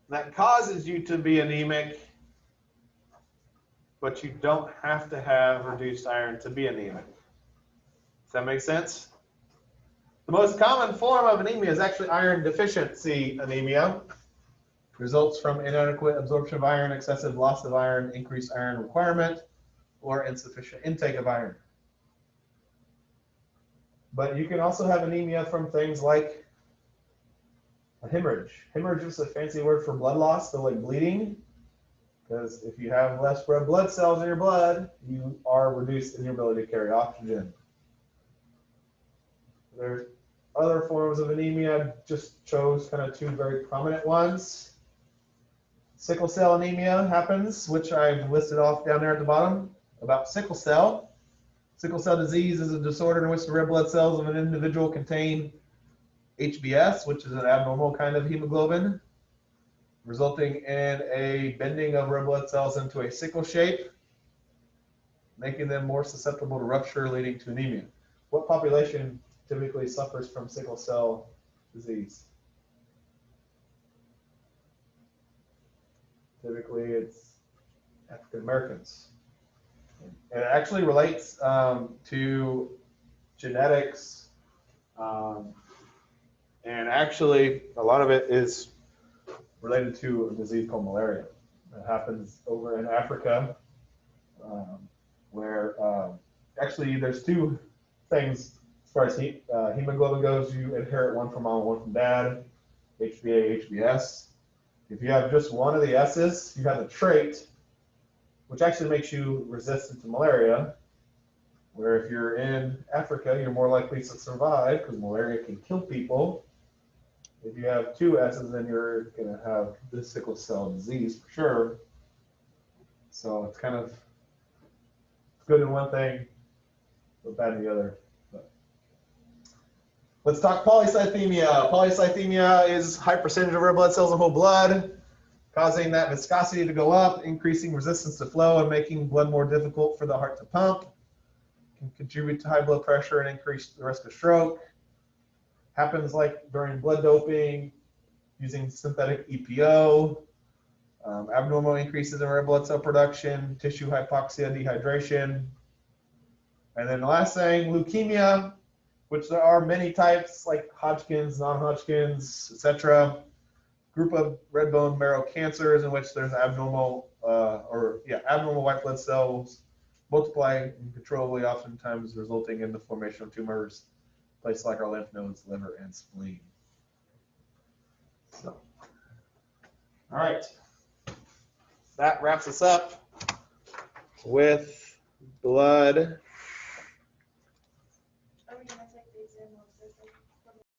That causes you to be anemic, but you don't have to have reduced iron to be anemic. Does that make sense? The most common form of anemia is actually iron deficiency anemia. Results from inadequate absorption of iron, excessive loss of iron, increased iron requirement, or insufficient intake of iron. But you can also have anemia from things like a hemorrhage. Hemorrhage is a fancy word for blood loss, so like bleeding. Because if you have less red blood cells in your blood, you are reduced in your ability to carry oxygen. There's other forms of anemia. Just chose kind of two very prominent ones. Sickle cell anemia happens, which I've listed off down there at the bottom about sickle cell. Sickle cell disease is a disorder in which the red blood cells of an individual contain HbS, which is an abnormal kind of hemoglobin, resulting in a bending of red blood cells into a sickle shape, making them more susceptible to rupture, leading to anemia. What population typically suffers from sickle cell disease? Typically, it's African Americans. And it actually relates to genetics, and actually a lot of it is related to a disease called malaria. It happens over in Africa, where actually there's two things as far as hemoglobin goes. You inherit one from mom, one from dad, HbA, HbS. If you have just one of the S's, you have a trait, which actually makes you resistant to malaria, where if you're in Africa, you're more likely to survive because malaria can kill people. If you have two S's, then you're going to have this sickle cell disease for sure. So it's kind of good in one thing, but bad in the other. But let's talk polycythemia. Polycythemia is high percentage of red blood cells in whole blood. causing that viscosity to go up, increasing resistance to flow, and making blood more difficult for the heart to pump. Can contribute to high blood pressure and increase the risk of stroke. Happens like during blood doping, using synthetic EPO, abnormal increases in red blood cell production, tissue hypoxia, dehydration. And then the last thing, leukemia, which there are many types like Hodgkin's, non-Hodgkin's, etc. Group of red bone marrow cancers in which there's abnormal white blood cells multiply uncontrollably, oftentimes resulting in the formation of tumors, places like our lymph nodes, liver, and spleen. So, all right, that wraps us up with blood